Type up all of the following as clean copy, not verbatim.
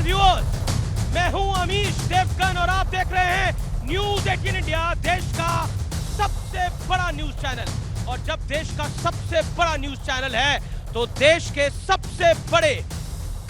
नमस्कार व्यूअर्स, मैं हूं अमीश देवगन और आप देख रहे हैं न्यूज 18 इंडिया, देश का सबसे बड़ा न्यूज चैनल। और जब देश का सबसे बड़ा न्यूज चैनल है तो देश के सबसे बड़े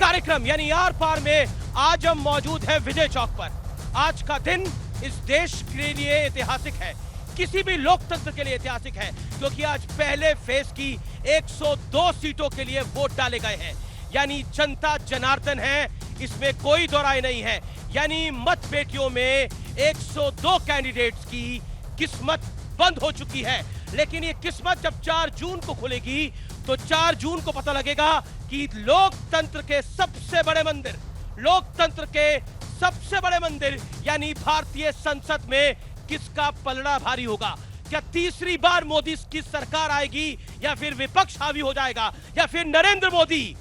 कार्यक्रम यानी आर पार में आज हम मौजूद हैं विजय चौक पर। आज का दिन इस देश के लिए ऐतिहासिक है, किसी भी लोकतंत्र के लिए ऐतिहासिक है, क्योंकि आज पहले फेज की 102 सीटों के लिए वोट डाले गए हैं। यानी जनता जनार्दन है, इसमें कोई दो राय नहीं है। यानी मत पेटियों में 102 कैंडिडेट्स की किस्मत बंद हो चुकी है। लेकिन ये किस्मत जब 4 जून को खुलेगी तो 4 जून को पता लगेगा कि लोकतंत्र के सबसे बड़े मंदिर, लोकतंत्र के सबसे बड़े मंदिर यानी भारतीय संसद में किसका पलड़ा भारी होगा। क्या तीसरी बार मोदी की सरकार आएगी या फिर विपक्ष हावी हो जाएगा या फिर नरेंद्र मोदी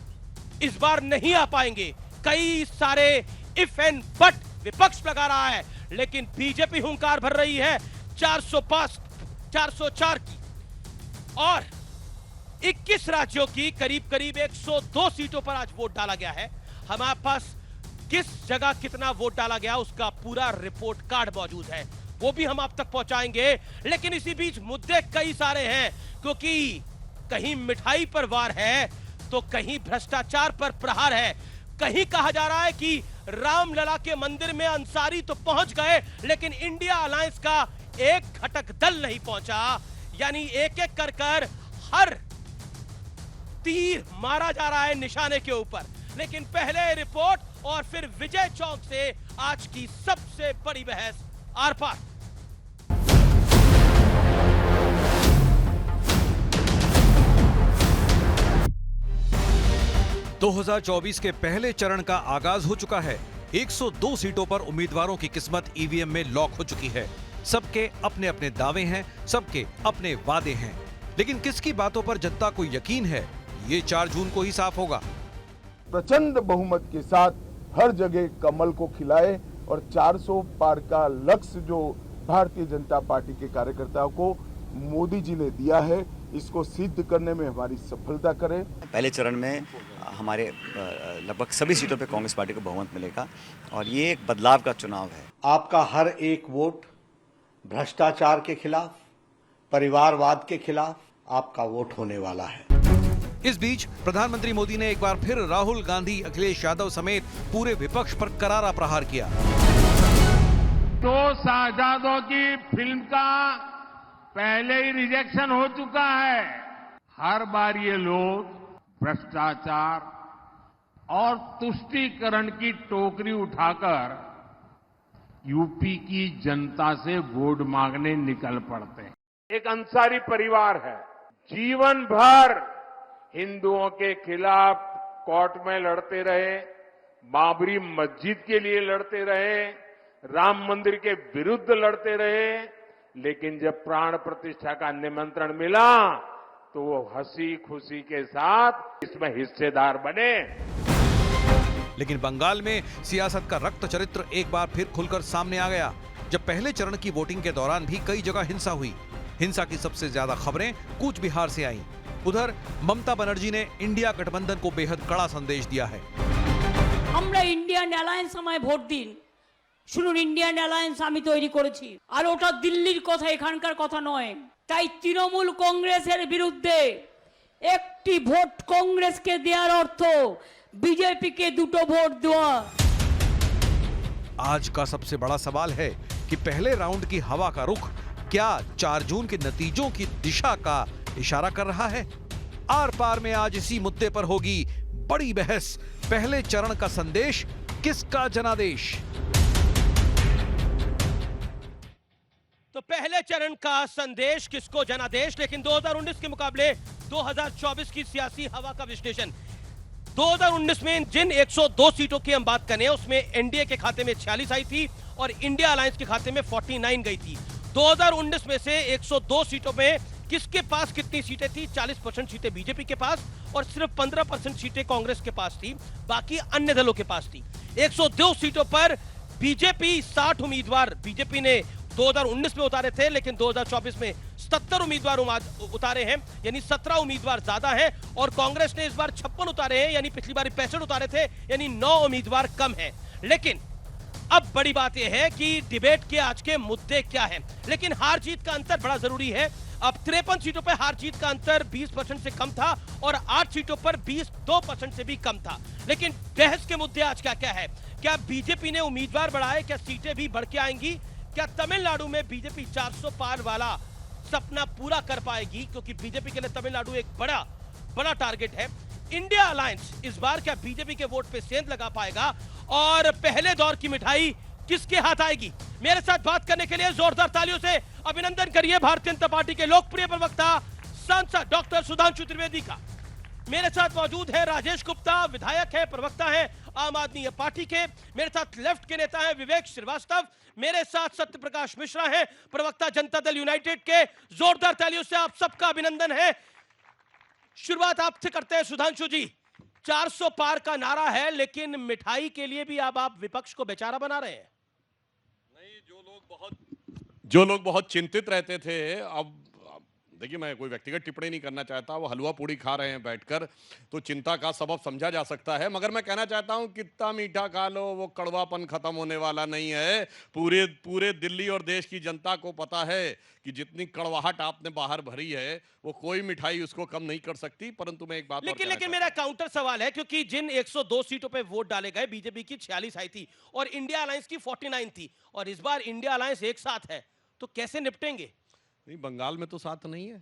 इस बार नहीं आ पाएंगे। कई सारे इफ एंड बट विपक्ष लगा रहा है, लेकिन बीजेपी हुंकार भर रही है 404 की और 21 राज्यों की करीब 102 सीटों पर आज वोट डाला गया है। हमारे पास किस जगह कितना वोट डाला गया उसका पूरा रिपोर्ट कार्ड मौजूद है, वो भी हम आप तक पहुंचाएंगे। लेकिन इसी बीच मुद्दे कई सारे हैं, क्योंकि कहीं मिठाई पर वार है तो कहीं भ्रष्टाचार पर प्रहार है। कहीं कहा जा रहा है कि रामलला के मंदिर में अंसारी तो पहुंच गए लेकिन इंडिया अलायंस का एक घटक दल नहीं पहुंचा। यानी एक एक कर हर तीर मारा जा रहा है निशाने के ऊपर। लेकिन पहले रिपोर्ट और फिर विजय चौक से आज की सबसे बड़ी बहस आर पार। तो 2024 के पहले चरण का आगाज हो चुका है। 102 सीटों पर उम्मीदवारों की किस्मत ईवीएम में लॉक हो चुकी है। सबके अपने अपने दावे हैं, सबके अपने वादे हैं, लेकिन किसकी बातों पर जनता को यकीन है, ये 4 जून को ही साफ होगा। प्रचंड बहुमत के साथ हर जगह कमल को खिलाए और 400 पार का लक्ष्य जो भारतीय जनता पार्टी के कार्यकर्ताओं को मोदी जी ने दिया है, इसको सिद्ध करने में हमारी सफलता करें। पहले चरण में हमारे लगभग सभी सीटों पे कांग्रेस पार्टी को बहुमत मिलेगा और ये एक बदलाव का चुनाव है। आपका हर एक वोट भ्रष्टाचार के खिलाफ, परिवारवाद के खिलाफ आपका वोट होने वाला है। इस बीच प्रधानमंत्री मोदी ने एक बार फिर राहुल गांधी, अखिलेश यादव समेत पूरे विपक्ष पर करारा प्रहार किया। तो शहजादों की फिल्म का पहले ही रिजेक्शन हो चुका है। हर बार ये लोग भ्रष्टाचार और तुष्टीकरण की टोकरी उठाकर यूपी की जनता से वोट मांगने निकल पड़ते हैं। एक अंसारी परिवार है, जीवन भर हिंदुओं के खिलाफ कोर्ट में लड़ते रहे, बाबरी मस्जिद के लिए लड़ते रहे, राम मंदिर के विरुद्ध लड़ते रहे, लेकिन जब प्राण प्रतिष्ठा का निमंत्रण मिला तो वो हंसी खुशी के साथ इसमें हिस्सेदार बने। लेकिन बंगाल में सियासत का रक्त चरित्र एक बार फिर खुलकर सामने आ गया, जब पहले चरण की वोटिंग के दौरान भी कई जगह हिंसा हुई। हिंसा की सबसे ज्यादा खबरें कूच बिहार से आईं। उधर ममता बनर्जी ने इंडिया गठबंधन को बेहद कड़ा संदेश दिया है। আমরা ইন্ডিয়ান অ্যালায়েন্স আমায় ভোট দিন। শুনুন, ইন্ডিয়ান অ্যালায়েন্স আমি তৈরি করেছি, আর ওটা দিল্লির কথা, এখানকার কথা নয়। তাই তৃণমূল কংগ্রেসের বিরুদ্ধে একটি ভোট কংগ্রেসকে দেওয়ার অর্থ বিজেপিকে 2টো ভোট দেওয়া। आज का सबसे बड़ा सवाल है कि पहले राउंड की हवा का रुख क्या 4 जून के नतीजों की दिशा का इशारा कर रहा है। आर पार में आज इसी मुद्दे पर होगी बड़ी बहस। पहले चरण का संदेश किसका जनादेश। तो पहले चरण का संदेश किसको जनादेश, लेकिन 2019 के मुकाबले 2024 की सियासी हवा का विश्लेषण। 2019 में जिन 102 सीटों की हम बात करें उसमें एनडीए के खाते में 46 आई थी और इंडिया अलायंस के खाते में 49 गई थी। 2019 में से 102 सीटों में किसके पास कितनी सीटें थी? 40% सीटें बीजेपी के पास और सिर्फ 15% सीटें कांग्रेस के पास थी, बाकी अन्य दलों के पास थी। 102 सीटों पर बीजेपी 60 उम्मीदवार बीजेपी ने 2019 में उतारे थे, लेकिन 2024 में 70 उम्मीदवार उतारे हैं, यानी 17 उम्मीदवार ज्यादा हैं, और कांग्रेस ने इस बार 56 उतारे हैं, यानी पिछली बार 65 उतारे थे, यानी 9 उम्मीदवार कम हैं। लेकिन अब बड़ी बात यह है कि डिबेट के आज के मुद्दे क्या हैं। लेकिन हार जीत का अंतर बड़ा जरूरी है। अब 53 सीटों पर हार जीत का अंतर 20% से कम था और 8 सीटों पर 22% से भी कम था। लेकिन बहस के मुद्दे आज क्या क्या है? क्या बीजेपी ने उम्मीदवार बढ़ाए? क्या सीटें भी बढ़ के आएंगी? क्या तमिलनाडु में बीजेपी 400 पार वाला सपना पूरा कर पाएगी? क्योंकि बीजेपी के लिए तमिलनाडु एक बड़ा टारगेट है। इंडिया अलायंस इस बार क्या बीजेपी के वोट पे सेंध लगा पाएगा? और पहले दौर की मिठाई किसके हाथ आएगी? मेरे साथ बात करने के लिए जोरदार तालियों से अभिनंदन करिए भारतीय जनता पार्टी के लोकप्रिय प्रवक्ता सांसद डॉक्टर सुधांशु त्रिवेदी का। मेरे साथ मौजूद है राजेश गुप्ता, विधायक है, प्रवक्ता है आम आदमी पार्टी के। मेरे साथ लेफ्ट के नेता हैं विवेक श्रीवास्तव। मेरे साथ सत्य प्रकाश मिश्रा हैं, प्रवक्ता जनता दल यूनाइटेड के। जोरदार तालियों से आप सबका अभिनंदन है। शुरुआत आपसे करते हैं सुधांशु जी। 400 पार का नारा है, लेकिन मिठाई के लिए भी अब आप विपक्ष को बेचारा बना रहे हैं। नहीं, जो लोग बहुत चिंतित रहते थे, अब देखिए, मैं कोई व्यक्तिगत टिप्पणी नहीं करना चाहता, वो हलवा पूड़ी खा रहे हैं बैठकर, तो चिंता का सबब समझा जा सकता है। मगर मैं कहना चाहता हूं, कितना मीठा खा लो, वो कड़वापन खत्म होने वाला नहीं है। पूरे दिल्ली और देश की जनता को पता है कि जितनी कड़वाहट आपने बाहर भरी है, वो कोई मिठाई उसको कम नहीं कर सकती। परंतु मैं एक बात लेकिन मेरा काउंटर सवाल है, क्योंकि जिन 102 सीटों पे वोट डाले गए, बीजेपी की 46 आई थी और इंडिया अलायंस की 49 थी, और इस बार इंडिया अलायंस एक साथ है, तो कैसे निपटेंगे? नहीं, बंगाल में तो साथ नहीं है,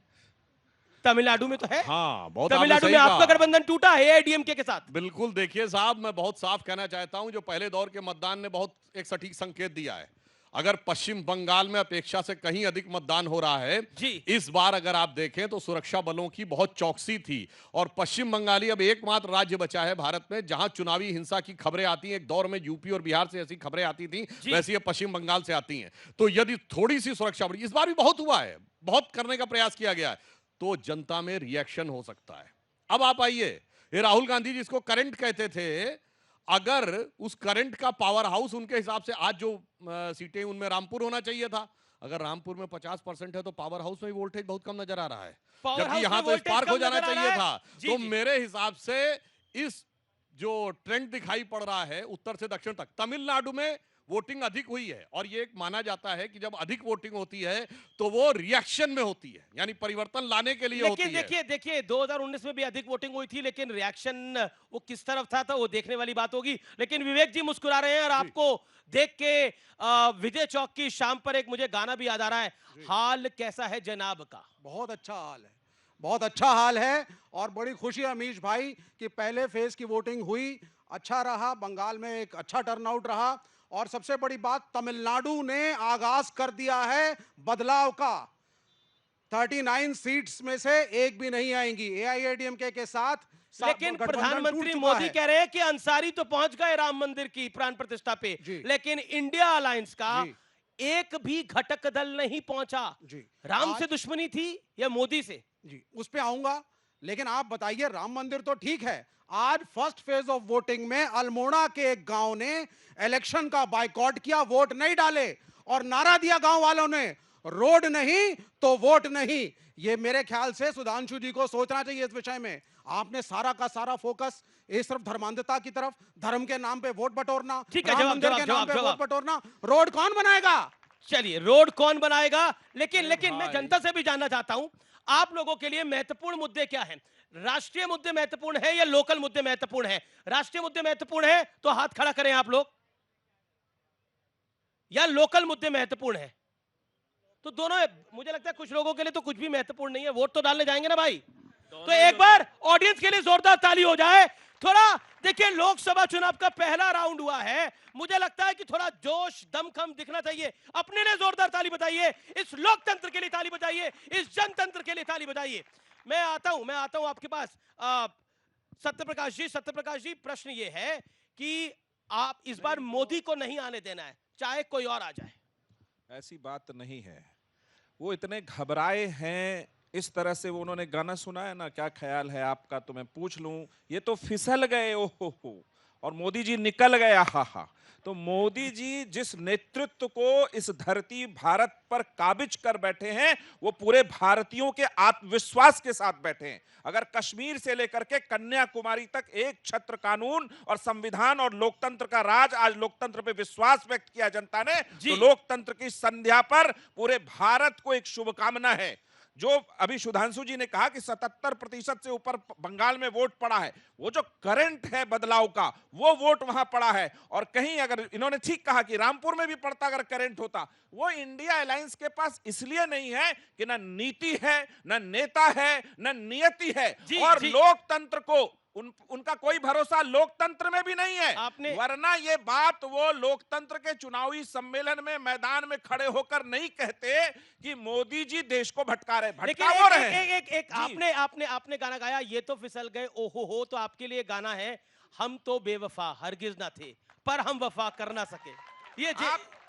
तमिलनाडु में तो है। हाँ, बहुत तमिलनाडु में आपका गठबंधन टूटा है एआईडीएमके के साथ। बिल्कुल। देखिए साहब, मैं बहुत साफ कहना चाहता हूं, जो पहले दौर के मतदान ने बहुत एक सटीक संकेत दिया है। अगर पश्चिम बंगाल में अपेक्षा से कहीं अधिक मतदान हो रहा है जी। इस बार अगर आप देखें तो सुरक्षा बलों की बहुत चौकसी थी, और पश्चिम बंगाली अब एकमात्र राज्य बचा है भारत में जहां चुनावी हिंसा की खबरें आती हैं। एक दौर में यूपी और बिहार से ऐसी खबरें आती थी, वैसी अब पश्चिम बंगाल से आती हैं। तो यदि थोड़ी सी सुरक्षा बड़ी, इस बार भी बहुत हुआ है, बहुत करने का प्रयास किया गया है, तो जनता में रिएक्शन हो सकता है। अब आप आइए, ये राहुल गांधी जिसको करंट कहते थे, अगर उस करंट का पावर हाउस उनके हिसाब से आज जो सीटें उनमें रामपुर होना चाहिए था, अगर रामपुर में 50% है तो पावर हाउस में वोल्टेज बहुत कम नजर आ रहा है, जबकि यहां तो स्पार्क हो जाना चाहिए था। तो मेरे हिसाब से इस जो ट्रेंड दिखाई पड़ रहा है उत्तर से दक्षिण तक, तमिलनाडु में वोटिंग अधिक हुई है, और ये एक माना जाता है कि जब अधिक वोटिंग होती है तो वो रिएक्शन में होती है, यानी परिवर्तन लाने के लिए होती है। देखिए 2019 में भी अधिक वोटिंग हुई थी, लेकिन रिएक्शन वो किस तरफ था तो वो देखने वाली बात होगी। लेकिन विवेक जी मुस्कुरा रहे हैं, और आपको देख के विजय चौक की शाम पर एक मुझे गाना भी याद आ रहा है, हाल कैसा है जनाब का। बहुत अच्छा हाल है, बहुत अच्छा हाल है, और बड़ी खुशी है अमीश भाई कि पहले फेज की वोटिंग हुई, अच्छा रहा, बंगाल में एक अच्छा टर्नआउट रहा, और सबसे बड़ी बात, तमिलनाडु ने आगाज कर दिया है बदलाव का। 39 सीट्स में से एक भी नहीं आएंगी एआईएडीएमके के साथ। लेकिन प्रधानमंत्री मोदी कह रहे हैं कि अंसारी तो पहुंच गए राम मंदिर की प्राण प्रतिष्ठा पे, लेकिन इंडिया अलायंस का एक भी घटक दल नहीं पहुंचा। राम से दुश्मनी थी या मोदी से? जी, उस पे आऊंगा, लेकिन आप बताइए, राम मंदिर तो ठीक है, आज फर्स्ट फेज ऑफ वोटिंग में अल्मोड़ा के एक गांव ने इलेक्शन का बायकॉट किया, वोट नहीं डाले, और नारा दिया गांव वालों ने, रोड नहीं तो वोट नहीं। ये मेरे ख्याल से सुधांशु जी को सोचना चाहिए इस विषय में। आपने सारा का सारा फोकस इस तरफ धर्मांधता की तरफ, धर्म के नाम पे वोट बटोरना, राम मंदिर के नाम पे वोट बटोरना, रोड कौन बनाएगा? चलिए, रोड कौन बनाएगा, लेकिन मैं जनता से भी जानना चाहता हूं, आप लोगों के लिए महत्वपूर्ण मुद्दे क्या हैं? राष्ट्रीय मुद्दे महत्वपूर्ण है या लोकल मुद्दे महत्वपूर्ण है? राष्ट्रीय मुद्दे महत्वपूर्ण है तो हाथ खड़ा करें आप लोग, या लोकल मुद्दे महत्वपूर्ण है? तो दोनों है। मुझे लगता है कुछ लोगों के लिए तो कुछ भी महत्वपूर्ण नहीं है, वोट तो डालने जाएंगे ना भाई। तो एक बार ऑडियंस के लिए जोरदार ताली हो जाए। थोड़ा देखिए, लोकसभा चुनाव का पहला राउंड हुआ है, मुझे लगता है कि थोड़ा जोश दमखम दिखना चाहिए। अपने लिए जोरदार ताली बजाइए, इस लोकतंत्र के लिए ताली बजाइए, इस जनतंत्र के लिए ताली बजाइए। मैं आता हूं आपके पास। सत्यप्रकाश जी, प्रश्न ये है कि आप इस बार मोदी को नहीं आने देना है, चाहे कोई और आ जाए। ऐसी बात नहीं है, वो इतने घबराए हैं, इस तरह से वो उन्होंने गाना सुना है ना, क्या ख्याल है आपका, तो मैं पूछ लूं, ये तो फिसल गए, ओहो, और मोदी जी निकल गए, हा। तो मोदी जी जिस नेतृत्व को इस धरती भारत पर काबिज कर बैठे हैं, वो पूरे भारतीयों के आत्मविश्वास के साथ बैठे हैं। अगर कश्मीर से लेकर के कन्याकुमारी तक एक छत्र कानून और संविधान और लोकतंत्र का राज, आज लोकतंत्र पे विश्वास व्यक्त किया जनता ने, तो लोकतंत्र की संध्या पर पूरे भारत को एक शुभकामना है। जो अभी सुधांशु जी ने कहा कि 77% से ऊपर बंगाल में वोट पड़ा है, वो जो करंट है बदलाव का, वो वोट वहां पड़ा है। और कहीं अगर इन्होंने ठीक कहा कि रामपुर में भी पड़ता अगर करंट होता, वो इंडिया अलायंस के पास इसलिए नहीं है कि ना नीति है, ना नेता है, ना नियति है, और लोकतंत्र को उनका कोई भरोसा लोकतंत्र में भी नहीं है। वरना ये बात वो लोकतंत्र के चुनावी सम्मेलन में मैदान में खड़े होकर नहीं कहते कि मोदी जी देश को भटका रहे, भटका वो रहे। आपने गाना गाया, ये तो फिसल गए ओहो हो, तो आपके लिए गाना है हम तो बेवफा हरगिज ना थे पर हम वफा कर ना सके। ये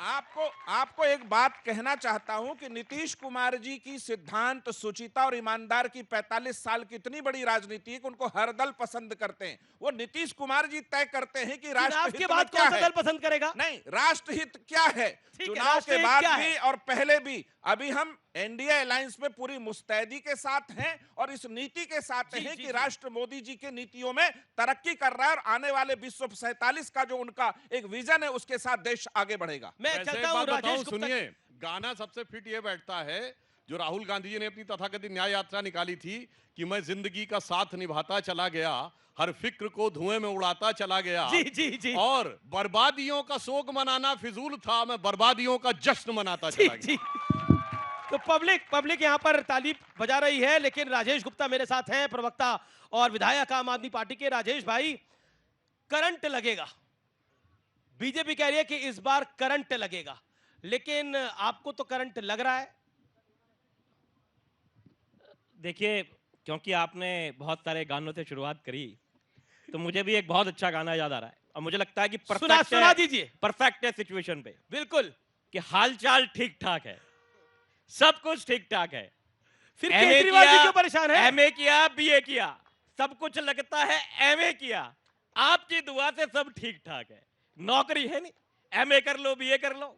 आपको एक बात कहना चाहता हूं कि नीतीश कुमार जी की सिद्धांत, सुचिता और ईमानदार की 45 साल की इतनी बड़ी राजनीति है कि उनको हर दल पसंद करते हैं। वो नीतीश कुमार जी तय करते हैं कि राष्ट्रहित के बाद कौन सा दल पसंद करेगा? नहीं, राष्ट्रहित क्या है, चुनाव के बाद भी और पहले भी। अभी हम एनडीए अलायंस में पूरी मुस्तैदी के साथ हैं और इस नीति के साथ हैं कि राष्ट्र मोदी जी के नीतियों में तरक्की कर रहा है और आने वाले 2047 का जो उनका एक विजन है, उसके साथ देश आगे बढ़ेगा। मैं चलता हूं राजेश गुप्ता। सुनिए, गाना सबसे फिट ये बैठता है जो राहुल गांधी जी ने अपनी तथाकथित न्याय यात्रा निकाली थी कि मैं जिंदगी का साथ निभाता चला गया, हर फिक्र को धुएं में उड़ाता चला गया, जी। और बर्बादियों का शोक मनाना फिजूल था, मैं बर्बादियों का जश्न मनाता चला गया। तो पब्लिक यहाँ पर ताली बजा रही है, लेकिन राजेश गुप्ता मेरे साथ हैं, प्रवक्ता और विधायक आम आदमी पार्टी के। राजेश भाई, करंट लगेगा, बीजेपी कह रही है कि इस बार करंट लगेगा, लेकिन आपको तो करंट लग रहा है। देखिए, क्योंकि आपने बहुत सारे गानों से शुरुआत करी, तो मुझे भी एक बहुत अच्छा गाना याद आ रहा है और मुझे लगता है कि सुना दीजिए। परफेक्ट है सिचुएशन पे, बिल्कुल, कि हालचाल ठीक ठाक है, सब कुछ ठीक ठाक है। फिर केजरीवाल जी क्यों परेशान है? एमए किया, बीए किया, सब कुछ लगता है एमए किया, आपकी दुआ से सब ठीक ठाक है। नौकरी है नहीं, एमए कर लो, बीए कर लो,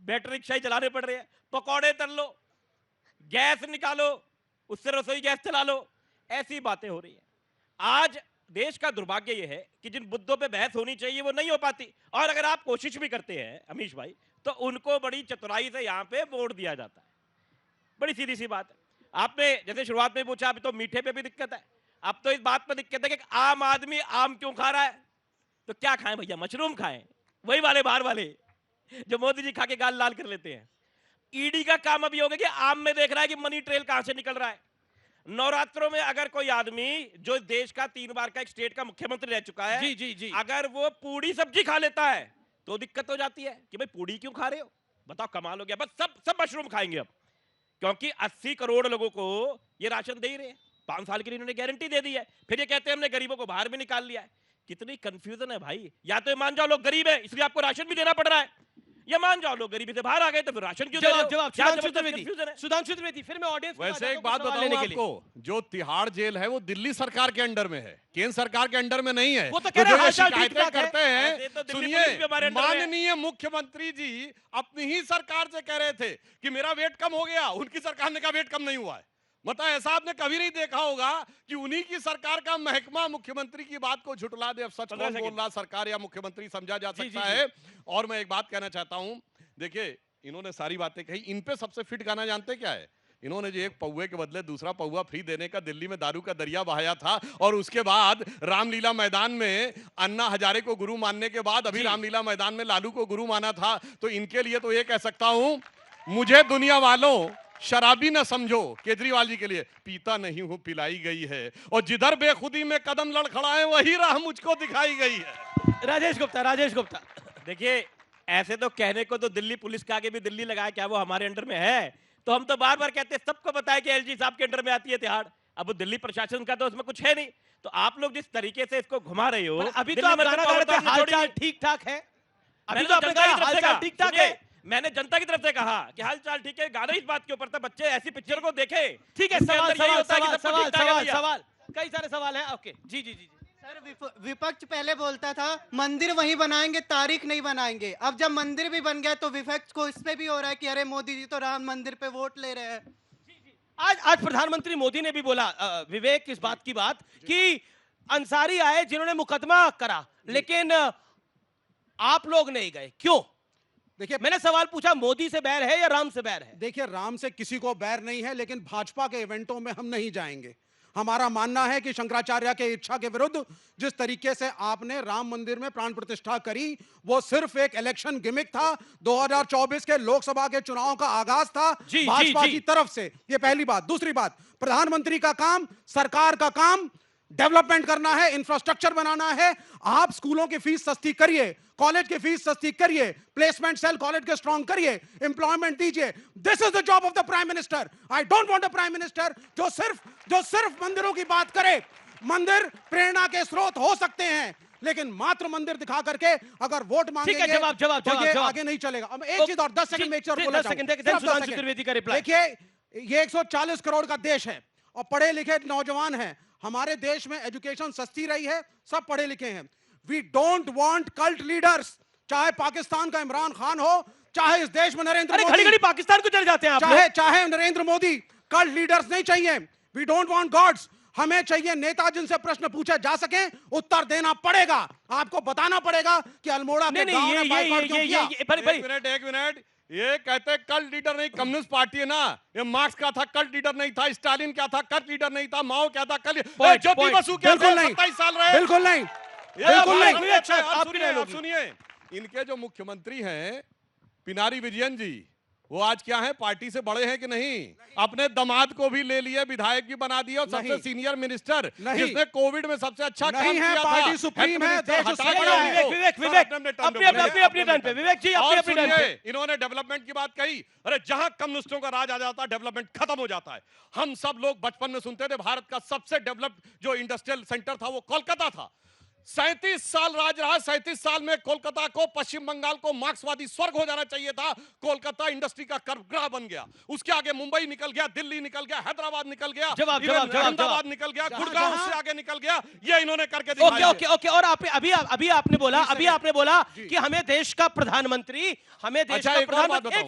बैटरी रिक्शा ही चलाने पड़ रहे हैं, पकौड़े तल लो, गैस निकालो, उससे रसोई गैस चला लो, ऐसी बातें हो रही हैं। आज देश का दुर्भाग्य यह है कि जिन मुद्दों पे बहस होनी चाहिए वो नहीं हो पाती, और अगर आप कोशिश भी करते हैं अमीश भाई, तो उनको बड़ी चतुराई से यहाँ पे मोड़ दिया जाता है। बड़ी सीधी सी बात है। आपने जैसे शुरुआत में पूछा, अभी तो मीठे पे भी दिक्कत है, अब तो इस बात पर दिक्कत है कि आम आदमी आम क्यों खा रहा है, तो क्या खाएं भैया, मशरूम खाएं, वही वाले बाहर वाले जो मोदी जी खा के गाल लाल कर लेते हैं। ईडी का काम अभी हो गया कि आम में देख रहा है कि मनी ट्रेल कहां से निकल रहा है। नवरात्रों में अगर कोई आदमी जो देश का 3 बार का एक स्टेट का मुख्यमंत्री रह चुका है, जी, अगर वो पूड़ी सब्जी खा लेता है तो दिक्कत हो जाती है कि भाई पूड़ी क्यों खा रहे हो, बताओ कमाल हो गया। बस सब मशरूम खाएंगे अब, क्योंकि 80 करोड़ लोगों को ये राशन दे ही रहे हैं, 5 साल के लिए इन्होंने गारंटी दे दी है। फिर ये कहते हैं हमने गरीबों को बाहर भी निकाल लिया है। कितनी कंफ्यूजन है भाई। या तो मान जाओ लोग गरीब है इसलिए आपको राशन भी देना पड़ रहा है, या मान जाओ लोग गरीबी से बाहर आ गए तो फिर राशन क्यों दे रहे हो? सुधांशु त्रिवेदी, फिर मैं ऑडियंस को वैसे एक बात बताऊं आपको, जो तिहाड़ जेल है वो दिल्ली सरकार के अंडर में है, केंद्र सरकार के अंडर में नहीं है। वो तो कह रहे हैं शिकायतें करते हैं, सुनिए, माननीय मुख्यमंत्री जी अपनी ही सरकार से कह रहे थे कि मेरा वेट कम हो गया, उनकी सरकार ने कहा वेट कम नहीं हुआ है। मतलब ऐसा आपने कभी नहीं देखा होगा कि उन्हीं की सरकार का महकमा मुख्यमंत्री की बात को झुटला दे। अब सच कौन बोल रहा, सरकार या मुख्यमंत्री, समझा जा सकता है। और मैं एक बात कहना चाहता हूं, देखिए इन्होंने सारी बातें कही, इन पे सबसे फिट गाना जानते क्या है? इन्होंने जो एक पौवे के बदले दूसरा पौवा फ्री देने का दिल्ली में दारू का दरिया बहाया था, और उसके बाद रामलीला मैदान में अन्ना हजारे को गुरु मानने के बाद अभी रामलीला मैदान में लालू को गुरु माना था। तो इनके लिए तो ये कह सकता हूं, मुझे दुनिया वालों शराबी न समझो, केजरीवाल जी के लिए पीता नहीं हूं पिलाई गई है, और जिधर बेखुदी में कदम लड़खड़ाए वही राह मुझको दिखाई गई है। राजेश गुप्ता, देखिए ऐसे तो कहने को तो दिल्ली पुलिस के आगे भी दिल्ली लगाया, क्या वो हमारे अंडर में है? तो हम तो बार बार कहते हैं, सबको बताया कि एलजी साहब के अंडर में आती है तिहाड़। अब वो दिल्ली प्रशासन का तो उसमें कुछ है नहीं। तो आप लोग जिस तरीके से इसको घुमा रहे हो, अभी तो आप गाना गा रहे थे हालचाल ठीक ठाक है, अभी तो आपने कहा हालचाल ठीक ठाक है। मैंने जनता की तरफ से कहा कि हालचाल ठीक है, गाना इस बात के ऊपर था, बच्चे ऐसी पिक्चर को देखे। ठीक है, सवाल कई सारे सवाल हैं। ओके, जी। सर विपक्ष पहले बोलता था मंदिर वहीं बनाएंगे, तारीख नहीं बनाएंगे। अब जब मंदिर भी बन गया तो विपक्ष को इसमें भी हो रहा है कि अरे मोदी जी तो राम मंदिर पे वोट ले रहे हैं। आज प्रधानमंत्री मोदी ने भी बोला विवेक इस बात की बात कि अंसारी आए जिन्होंने मुकदमा करा, लेकिन आप लोग नहीं गए, क्यों? देखिए, मैंने सवाल पूछा, मोदी से बैर है या राम से बैर है? देखिए, राम से किसी को बैर नहीं है, लेकिन भाजपा के इवेंटों में हम नहीं जाएंगे। हमारा मानना है कि शंकराचार्य के इच्छा के विरुद्ध जिस तरीके से आपने राम मंदिर में प्राण प्रतिष्ठा करी, वो सिर्फ एक इलेक्शन गिमिक था। 2024 के लोकसभा के चुनाव का आगाज था भाजपा की तरफ से। ये पहली बात। दूसरी बात, प्रधानमंत्री का काम, सरकार का काम डेवलपमेंट करना है, इंफ्रास्ट्रक्चर बनाना है। आप स्कूलों की फीस सस्ती करिए, कॉलेज की फीस सस्ती करिए, प्लेसमेंट सेल कॉलेज के स्ट्रांग करिए, एम्प्लॉयमेंट दीजिए। This is the job of the prime minister. I don't want a prime minister जो सिर्फ मंदिरों की बात करे। मंदिर प्रेरणा के स्रोत हो सकते हैं, लेकिन मात्र मंदिर दिखा करके अगर वोट मांगेंगे तो ये आगे नहीं चलेगा। अब एक चीज और 10 सेकंड में एक चीज बोलना चाहूंगा। देखिए, ये 140 करोड़ का देश है और पढ़े लिखे नौजवान हैं। हमारे देश में एजुकेशन सस्ती रही है, सब पढ़े लिखे हैं। We don't want cult leaders, चाहे पाकिस्तान का इमरान खान हो, चाहे इस देश में नरेंद्र मोदी। घड़ी पाकिस्तान को चले जाते हैं आप चाहे नरेंद्र मोदी। कल्ट लीडर्स नहीं चाहिए। We don't want gods. हमें चाहिए नेता जिनसे प्रश्न पूछे जा सके, उत्तर देना पड़ेगा। आपको बताना पड़ेगा कि अल्मोड़ा के गांव ने बाइकआउट क्यों किया। एक मिनट, ये कहते कल्ट लीडर नहीं, कम्युनिस्ट पार्टी है ना। ये मार्क्स क्या था? कल्ट लीडर नहीं था। स्टालिन क्या था? कल्ट लीडर नहीं था। माओ क्या था? ज्योति बसु क्या था? 27 साल रहे। बिल्कुल नहीं, बिल्कुल नहीं। आप सुनिए, इनके जो मुख्यमंत्री हैं पिनारी विजयन जी, वो आज क्या है, पार्टी से बड़े हैं कि नहीं? अपने दामाद को भी ले लिए, विधायक भी बना दिया और सबसे सीनियर मिनिस्टर, जिसने कोविड में सबसे अच्छा काम किया था। पार्टी सुप्रीम है, देश इन्होंने डेवलपमेंट की बात कही। अरे जहां कम्युनिस्टों का राज आ जाता है, डेवलपमेंट खत्म हो जाता है। हम सब लोग बचपन में सुनते थे भारत का सबसे डेवलप्ड जो इंडस्ट्रियल सेंटर था वो कोलकाता था। 37 साल राज रहा। 37 साल में कोलकाता को, पश्चिम बंगाल को मार्क्सवादी स्वर्ग हो जाना चाहिए था। कोलकाता इंडस्ट्री का गर्भगृह बन गया। उसके आगे मुंबई निकल गया, दिल्ली निकल गया, हैदराबाद निकल गया, अहमदाबाद निकल गया, गुड़गांव से आगे निकल गया। ये इन्होंने करके दिखाया। ओके। और अभी आपने बोला कि हमें देश का प्रधानमंत्री, हमें देश का प्रधानमंत्री,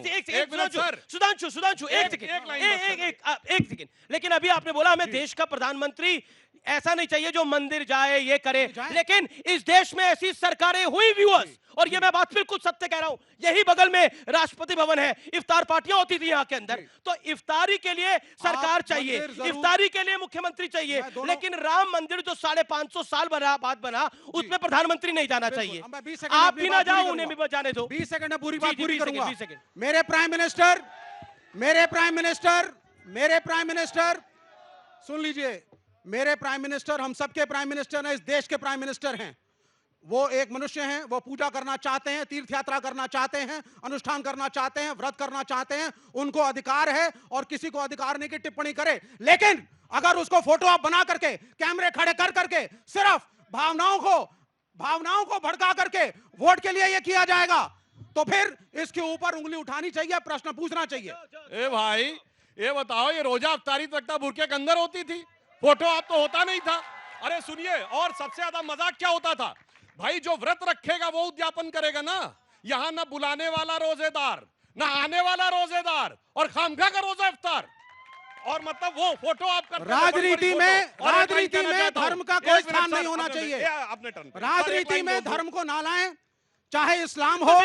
सुधांशु एक सेकंड। लेकिन अभी आपने बोला हमें देश का प्रधानमंत्री ऐसा नहीं चाहिए जो मंदिर जाए, ये करे। लेकिन इस देश में ऐसी सरकारें हुई व्यूअर्स, और ये मैं बात बिल्कुल सत्य कह रहा हूं। यही बगल में राष्ट्रपति भवन है, इफ्तार पार्टियां होती थी यहां के अंदर। तो इफ्तारी के लिए सरकार चाहिए, इफ्तारी के लिए मुख्यमंत्री चाहिए, लेकिन राम मंदिर जो 550 साल बाद बना, उसमें प्रधानमंत्री नहीं जाना चाहिए। आप भी ना जाओ, उन्हें भी जाने दो। 20 सेकंड में पूरी बात पूरी करूंगा। 20 सेकंड। मेरे प्राइम मिनिस्टर सुन लीजिए। मेरे प्राइम मिनिस्टर हम सबके प्राइम मिनिस्टर हैं, इस देश के प्राइम मिनिस्टर हैं। वो एक मनुष्य हैं, वो पूजा करना चाहते हैं, तीर्थ यात्रा करना चाहते हैं, अनुष्ठान करना चाहते हैं, व्रत करना चाहते हैं। उनको अधिकार है और किसी को अधिकार नहीं की टिप्पणी करे। लेकिन अगर उसको फोटो आप बना करके, कैमरे खड़े कर करके, सिर्फ भावनाओं को भड़का करके वोट के लिए ये किया जाएगा, तो फिर इसके ऊपर उंगली उठानी चाहिए, प्रश्न पूछना चाहिए। ए भाई, ये बताओ, ये रोजा अफ्तारी तक बुरके के अंदर होती थी, फोटो आप तो होता नहीं था। अरे सुनिए, और सबसे ज्यादा मजाक क्या होता था भाई, जो व्रत रखेगा वो उद्यापन करेगा ना। यहां ना बुलाने वाला रोजेदार, ना आने वाला रोजेदार, और खामखा का रोजा इफ्तार। और मतलब वो फोटो आप करते हैं। राजनीति में धर्म का कोई स्थान नहीं होना चाहिए। राजनीति में धर्म को ना लाएं, चाहे इस्लाम हो,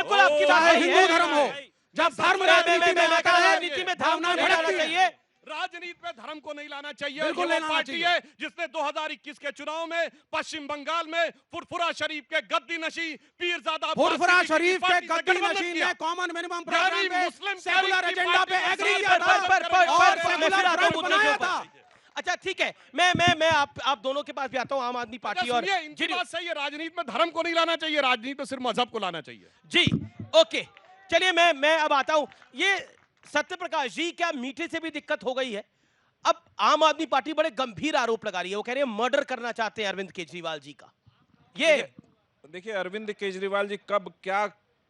चाहे हिंदू धर्म हो। जब धर्म राजनीति में आता है, भावना भड़कती है। राजनीति में धर्म को नहीं लाना चाहिए। ये पार्टी है जिसने 2021 के चुनाव में पश्चिम बंगाल में फुरफुरा शरीफ के गद्दी नशी पीरजादा फुरफुरा शरीफ के गद्दी नशी ने कॉमन मिनिमम प्रोग्राम पे, सेकुलर एजेंडा पे एग्री किया था। अच्छा ठीक है, मैं आप दोनों के पास भी आता हूं, आम आदमी पार्टी और इनकी बात सही है। राजनीति में धर्म को नहीं लाना चाहिए, राजनीति में सिर्फ मजहब को लाना चाहिए। जी ओके, चलिए मैं अब आता हूं। ये सत्यप्रकाश जी, क्या मीठे से भी दिक्कत हो गई है? अब आम आदमी पार्टी बड़े गंभीर आरोप लगा रही है। वो कह रही है मर्डर करना चाहते हैं अरविंद केजरीवाल जी का। ये देखिए, अरविंद केजरीवाल जी कब क्या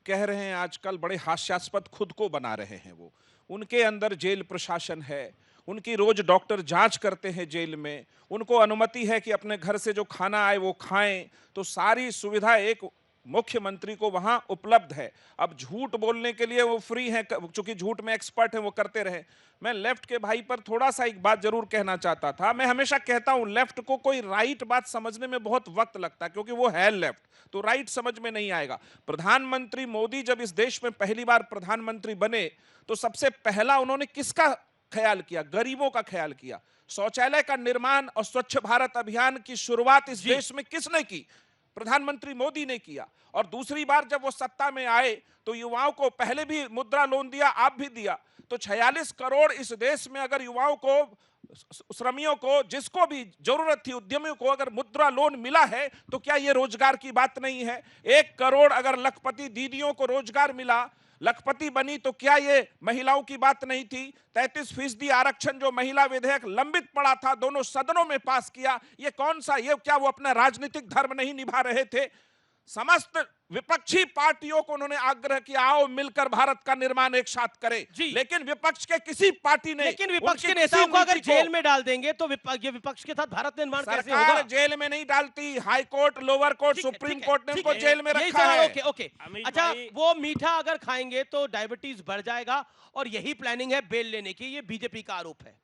कह रहे हैं, आजकल बड़े हास्यास्पद खुद को बना रहे हैं। वो, उनके अंदर जेल प्रशासन है, उनकी रोज डॉक्टर जांच करते हैं जेल में, उनको अनुमति है कि अपने घर से जो खाना आए वो खाएं, तो सारी सुविधा एक मुख्यमंत्री को वहां उपलब्ध है। अब झूठ बोलने के लिए वो फ्री हैं, चूंकि झूठ में एक्सपर्ट हैं, वो करते रहे। मैं लेफ्ट के भाई पर थोड़ा सा एक बात जरूर कहना चाहता था। मैं हमेशा कहता हूं लेफ्ट को कोई राइट बात समझने में बहुत वक्त लगता है, क्योंकि वो है लेफ्ट, तो राइट समझ में नहीं आएगा। प्रधानमंत्री मोदी जब इस देश में पहली बार प्रधानमंत्री बने तो सबसे पहला उन्होंने किसका ख्याल किया? गरीबों का ख्याल किया। शौचालय का निर्माण और स्वच्छ भारत अभियान की शुरुआत इस देश में किसने की? प्रधानमंत्री मोदी ने किया। और दूसरी बार जब वो सत्ता में आए तो युवाओं को पहले भी मुद्रा लोन दिया, आप भी दिया। तो 46 करोड़ इस देश में अगर युवाओं को, श्रमियों को, जिसको भी जरूरत थी, उद्यमियों को अगर मुद्रा लोन मिला है तो क्या ये रोजगार की बात नहीं है? 1 करोड़ अगर लखपति दीदियों को रोजगार मिला, लखपति बनी, तो क्या ये महिलाओं की बात नहीं थी? 33% आरक्षण जो महिला विधेयक लंबित पड़ा था, दोनों सदनों में पास किया, ये कौन सा, ये क्या वो अपना राजनीतिक धर्म नहीं निभा रहे थे? समस्त विपक्षी पार्टियों को उन्होंने आग्रह किया, आओ मिलकर भारत का निर्माण एक साथ करें, लेकिन विपक्ष के किसी पार्टी ने, लेकिन विपक्ष के नेताओं को अगर जेल में डाल देंगे तो ये विपक्ष के साथ भारत निर्माण कैसे होगा? सरकार जेल में नहीं डालती, high court, lower court, supreme court ने उनको जेल में रखा है। ओके ओके, अच्छा, वो मीठा अगर खाएंगे तो डायबिटीज बढ़ जाएगा और यही प्लानिंग है बेल लेने की, ये बीजेपी का आरोप है।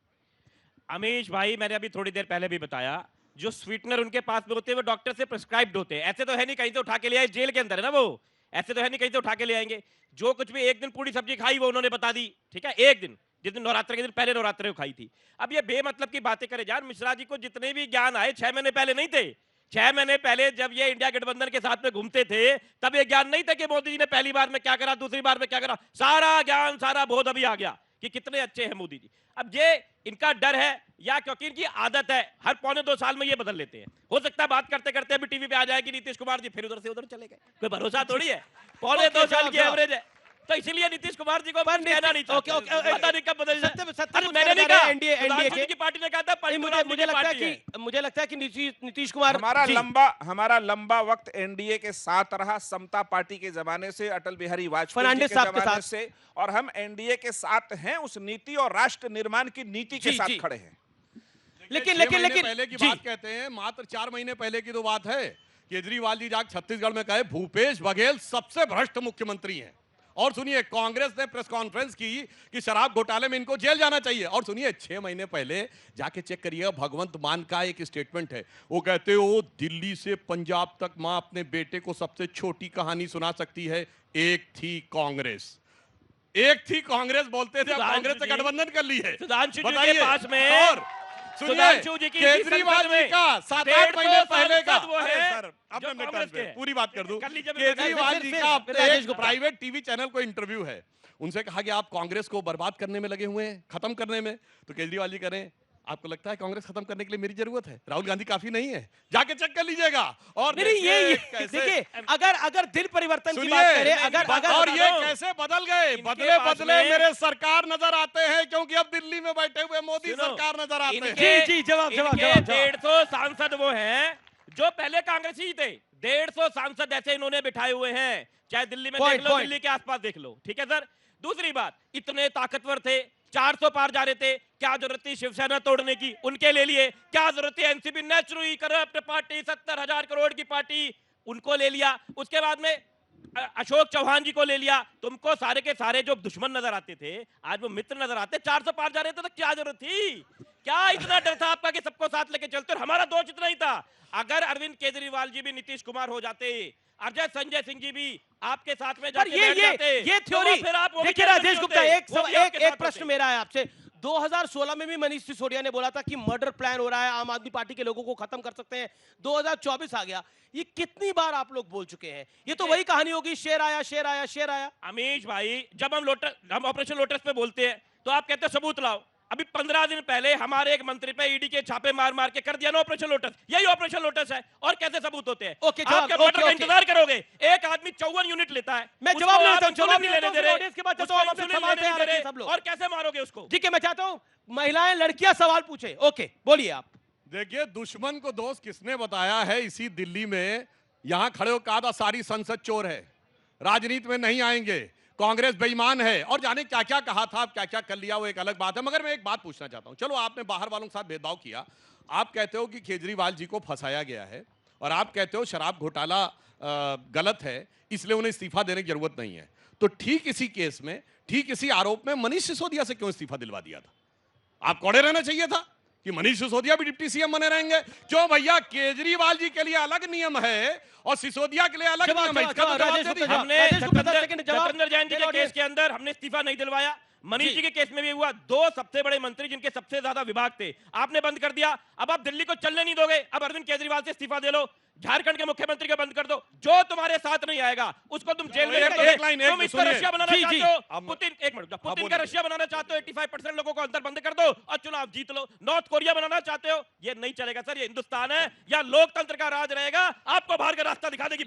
अमीश भाई, मैंने अभी थोड़ी देर पहले भी बताया, जो स्वीटनर उनके पास में होते हैं वो डॉक्टर से प्रिस्क्राइब्ड होते हैं। ऐसे तो है नहीं कहीं से उठा के ले आए, जेल के अंदर है ना वो, ऐसे तो है नहीं कहीं से उठा के ले आएंगे। जो कुछ भी एक दिन पूरी सब्जी खाई वो उन्होंने बता दी, ठीक है, एक दिन, जिस दिन नवरात्र के दिन, पहले नवरात्र को खाई थी। अब ये बेमतलब की बातें करे यार। मिश्रा जी को जितने भी ज्ञान आए 6 महीने पहले नहीं थे। 6 महीने पहले जब ये इंडिया गठबंधन के साथ में घूमते थे तब ये ज्ञान नहीं था कि मोदी जी ने पहली बार में क्या करा, दूसरी बार में क्या करा। सारा ज्ञान, सारा बोध अभी आ गया कि कितने अच्छे हैं मोदी जी। अब ये इनका डर है या क्योंकि इनकी आदत है, हर पौने 2 साल में ये बदल लेते हैं। हो सकता है बात करते करते अभी टीवी पे आ जाएगी नीतीश कुमार जी, फिर उधर से उधर चले गए, कोई भरोसा थोड़ी है। पौने 2 साल की एवरेज है, तो इसीलिए नीतीश कुमार जी को कहना नहीं चाहिए। पता नहीं कब बदल जाए। मैंने नहीं कहा, एनडीए की पार्टी ने कहा था। मुझे लगता है कि नीतीश कुमार, हमारा लंबा वक्त एनडीए के साथ रहा, समता पार्टी के जमाने से, अटल बिहारी वाजपेयी के जमाने से, और हम एनडीए के साथ हैं, उस नीति और राष्ट्र निर्माण की नीति के साथ खड़े हैं। लेकिन पहले की बात कहते हैं, मात्र 4 महीने पहले की तो बात है। केजरीवाल जी जाकर छत्तीसगढ़ में कहे भूपेश बघेल सबसे भ्रष्ट मुख्यमंत्री हैं। और सुनिए, कांग्रेस ने प्रेस कॉन्फ्रेंस की कि शराब घोटाले में इनको जेल जाना चाहिए। और सुनिए, 6 महीने पहले जाके चेक करिएगा, भगवंत मान का एक स्टेटमेंट है। वो कहते हो दिल्ली से पंजाब तक मां अपने बेटे को सबसे छोटी कहानी सुना सकती है, एक थी कांग्रेस। एक थी कांग्रेस बोलते थे, अब कांग्रेस से गठबंधन कर ली है। सुधांशु जी के पास में, और सुनिए, केजरीवाल जी का 7-8 महीने पहले का, वो है सर अब मैं टर्न पे पूरी बात कर दूं। केजरीवाल केजरीवाल जी का एक प्राइवेट टीवी चैनल को इंटरव्यू है, उनसे कहा कि आप कांग्रेस को बर्बाद करने में लगे हुए हैं, खत्म करने में। तो केजरीवाल जी कह रहे हैं, आपको लगता है कांग्रेस खत्म करने के लिए मेरी जरूरत है? राहुल गांधी काफी नहीं है? जाके चेक कर लीजिएगा। और देखिए, अगर दिल परिवर्तन की बात करें, अगर और ये कैसे बदल गए, बदले मेरे सरकार नजर आते हैं, क्योंकि अब दिल्ली में बैठे हुए मोदी सरकार नजर आते हैं। जी, जवाब 150 सांसद वो हैं जो पहले कांग्रेसी थे। 150 सांसद ऐसे इन्होंने बिठाए हुए हैं, चाहे दिल्ली में देख लो, दिल्ली के आसपास देख लो, ठीक है सर। दूसरी बात, इतने ताकतवर थे, 400 पार जा रहे थे, क्या जरूरत थी शिवसेना तोड़ने की? उनके ले लिए। क्या जरूरत थी NCP, naturally corrupt party, 70,000 crore की पार्टी, उनको ले लिया। उसके बाद में अशोक चौहान जी को ले लिया। तुमको सारे के सारे जो दुश्मन नजर आते थे आज वो मित्र नजर आते। 400 पार जा रहे थे तो क्या जरूरत थी? क्या इतना डर था आपका कि सबको साथ लेके चलते? और हमारा दोष इतना ही था, अगर अरविंद केजरीवाल जी भी नीतीश कुमार हो जाते, अजय संजय सिंह जी भी आपके साथ में जाके बैठ जाते, ये थ्योरी, फिर आप देखिए राजेश गुप्ता, एक प्रश्न मेरा है आपसे। 2016 में भी मनीष सिसोदिया ने बोला था कि मर्डर प्लान हो रहा है, आम आदमी पार्टी के लोगों को खत्म कर सकते हैं। 2024 आ गया, ये कितनी बार आप लोग बोल चुके हैं? ये तो वही कहानी होगी, शेर आया शेर आया शेर आया। अमीश भाई, जब हम ऑपरेशन लोटस पे बोलते हैं तो आप कहते हैं सबूत लाओ। अभी 15 दिन पहले हमारे एक मंत्री पे ईडी के छापे मार मार के कर दिया ना ऑपरेशन लोटस। यही ऑपरेशन लोटस है। और कैसे सबूत होते हैं? ओके, आप क्या मर्डर का इंतजार करोगे? एक आदमी 54 यूनिट लेता है, मैं जवाब नहीं लेने दे रहे, और कैसे मारोगे उसको? ठीक है, मैं चाहता हूं महिलाएं लड़कियां सवाल पूछे। ओके, बोलिए आप। देखिए, दुश्मन को दोस्त किसने बताया है? इसी दिल्ली में यहां खड़े हो कहा था सारी संसद चोर है, राजनीति में नहीं आएंगे। कांग्रेस बेईमान है और जाने क्या क्या कहा था, क्या क्या कर लिया, वो एक अलग बात है। मगर मैं एक बात पूछना चाहता हूं, चलो आपने बाहर वालों के साथ भेदभाव किया, आप कहते हो कि केजरीवाल जी को फंसाया गया है और आप कहते हो शराब घोटाला गलत है, इसलिए उन्हें इस्तीफा देने की जरूरत नहीं है। तो ठीक इसी केस में, ठीक इसी आरोप में मनीष सिसोदिया से क्यों इस्तीफा दिलवा दिया था? आप कौड़े रहना चाहिए था कि मनीष सिसोदिया भी डिप्टी सीएम बने रहेंगे। क्यों भैया, केजरीवाल जी के लिए अलग नियम है और सिसोदिया के लिए अलग नियम है। हमने सत्येंद्र जैन जी के केस के अंदर हमने इस्तीफा नहीं दिलवाया, मनीष जी के केस में भी हुआ। 2 सबसे बड़े मंत्री जिनके सबसे ज्यादा विभाग थे, आपने बंद कर दिया। अब आप दिल्ली को चलने नहीं दोगे, अब अरविंद केजरीवाल से इस्तीफा दे लो, झारखंड के मुख्यमंत्री को बंद कर दो। जो तुम्हारे साथ नहीं आएगा उसको तुम जेल में रख दो। तुम इसका रशिया बनाना चाहते हो, पुतिन का रशिया बनाना चाहते हो, 85% लोगों को अंदर बंद कर दो और चुनाव जीत लो। नॉर्थ कोरिया बनाना चाहते हो, ये नहीं चलेगा सर, ये हिंदुस्तान है, या लोकतंत्र का राज रहेगा, आपको बाहर का रास्ता दिखा देगी।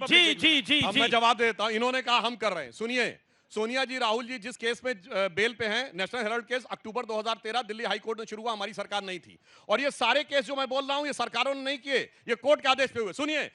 जी, मैं जवाब देता हूं। इन्होंने कहा हम कर रहे हैं। सुनिए, सोनिया जी, राहुल जी जिस केस में बेल पे हैं, नेशनल हेराल्ड केस अक्टूबर 2013 दिल्ली हाई कोर्ट में शुरू हुआ, हमारी सरकार नहीं थी। और ये सारे केस जो मैं बोल रहा हूं, ये सरकारों ने नहीं किए, ये कोर्ट के आदेश पे हुए। सुनिए,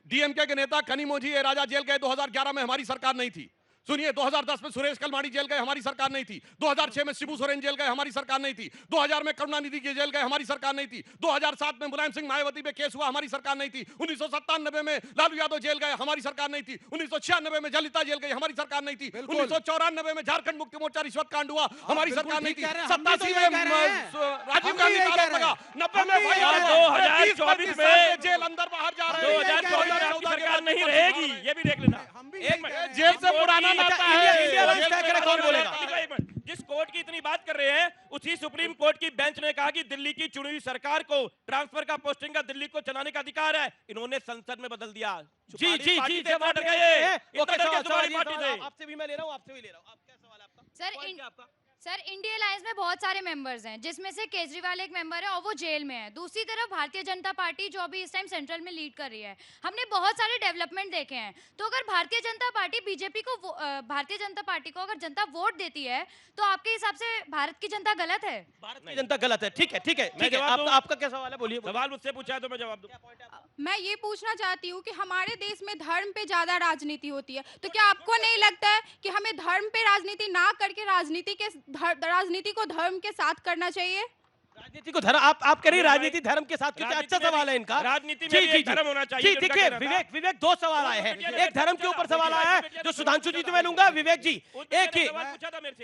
डीएमके के नेता कनिमोझी राजा जेल गए 2011 में, हमारी सरकार नहीं थी। सुनिए, 2010 में सुरेश कलमाड़ी जेल गए, हमारी सरकार नहीं थी। 2006 में शिबू सोरेन जेल गए, हमारी सरकार नहीं थी। 2000 में करुणानिधि की जेल गए, हमारी सरकार नहीं थी। 2007 में मुलायम सिंह मायावती पे केस हुआ, हमारी सरकार नहीं थी। 1997 में लालू यादव जेल गए, हमारी सरकार नहीं थी। 1996 में जलिता जेल गई, हमारी सरकार नहीं थी। 1994 में झारखंड मुक्ति मोर्चा रिश्वत कांड हुआ, हमारी सरकार नहीं थी। 87 में राजीव गांधी का आरोप लगा, 90 में 2024 में जेल अंदर बाहर जा रहे हैं। 2024 में सरकार नहीं रहेगी, ये भी देख लेना। जेल से पुराना कौन बोलेगा? जिस कोर्ट की इतनी बात कर रहे हैं, उसी सुप्रीम कोर्ट की बेंच ने कहा कि दिल्ली की चुनी हुई सरकार को ट्रांसफर का, पोस्टिंग का, दिल्ली को चलाने का अधिकार है। इन्होंने संसद में बदल दिया। जी, आपसे भी मैं ले रहा हूँ, आपसे भी ले रहा हूँ। आप क्या सवाल है आपका? सर, इंडिया अलायंस में बहुत सारे मेंबर्स हैं, जिसमें से केजरीवाल एक मेंबर है और वो जेल में है। दूसरी तरफ भारतीय जनता पार्टी जो अभी इस टाइम सेंट्रल में लीड कर रही है, हमने बहुत सारे डेवलपमेंट देखे हैं। तो अगर भारतीय जनता पार्टी भारतीय जनता पार्टी को अगर जनता वोट देती है, तो आपके हिसाब से भारत की जनता गलत है? भारत की जनता गलत है, ठीक है। आपका क्या सवाल है, बोलिए। सवाल मुझसे पूछा है तो मैं जवाब दूं। मैं ये पूछना चाहती हूँ कि हमारे देश में धर्म पे ज्यादा राजनीति होती है, तो क्या आपको नहीं लगता है कि हमें धर्म पे राजनीति ना करके राजनीति को धर्म के साथ करना चाहिए? राजनीति को धर्म, आप कह रही राजनीति धर्म के साथ, क्योंकि अच्छा सवाल है इनका। राजनीति में एक धर्म होना चाहिए। जी, देखिए विवेक 2 सवाल आए हैं। एक धर्म के ऊपर सवाल आया है जो सुधांशु जी से मैं लूंगा। विवेक जी, एक ही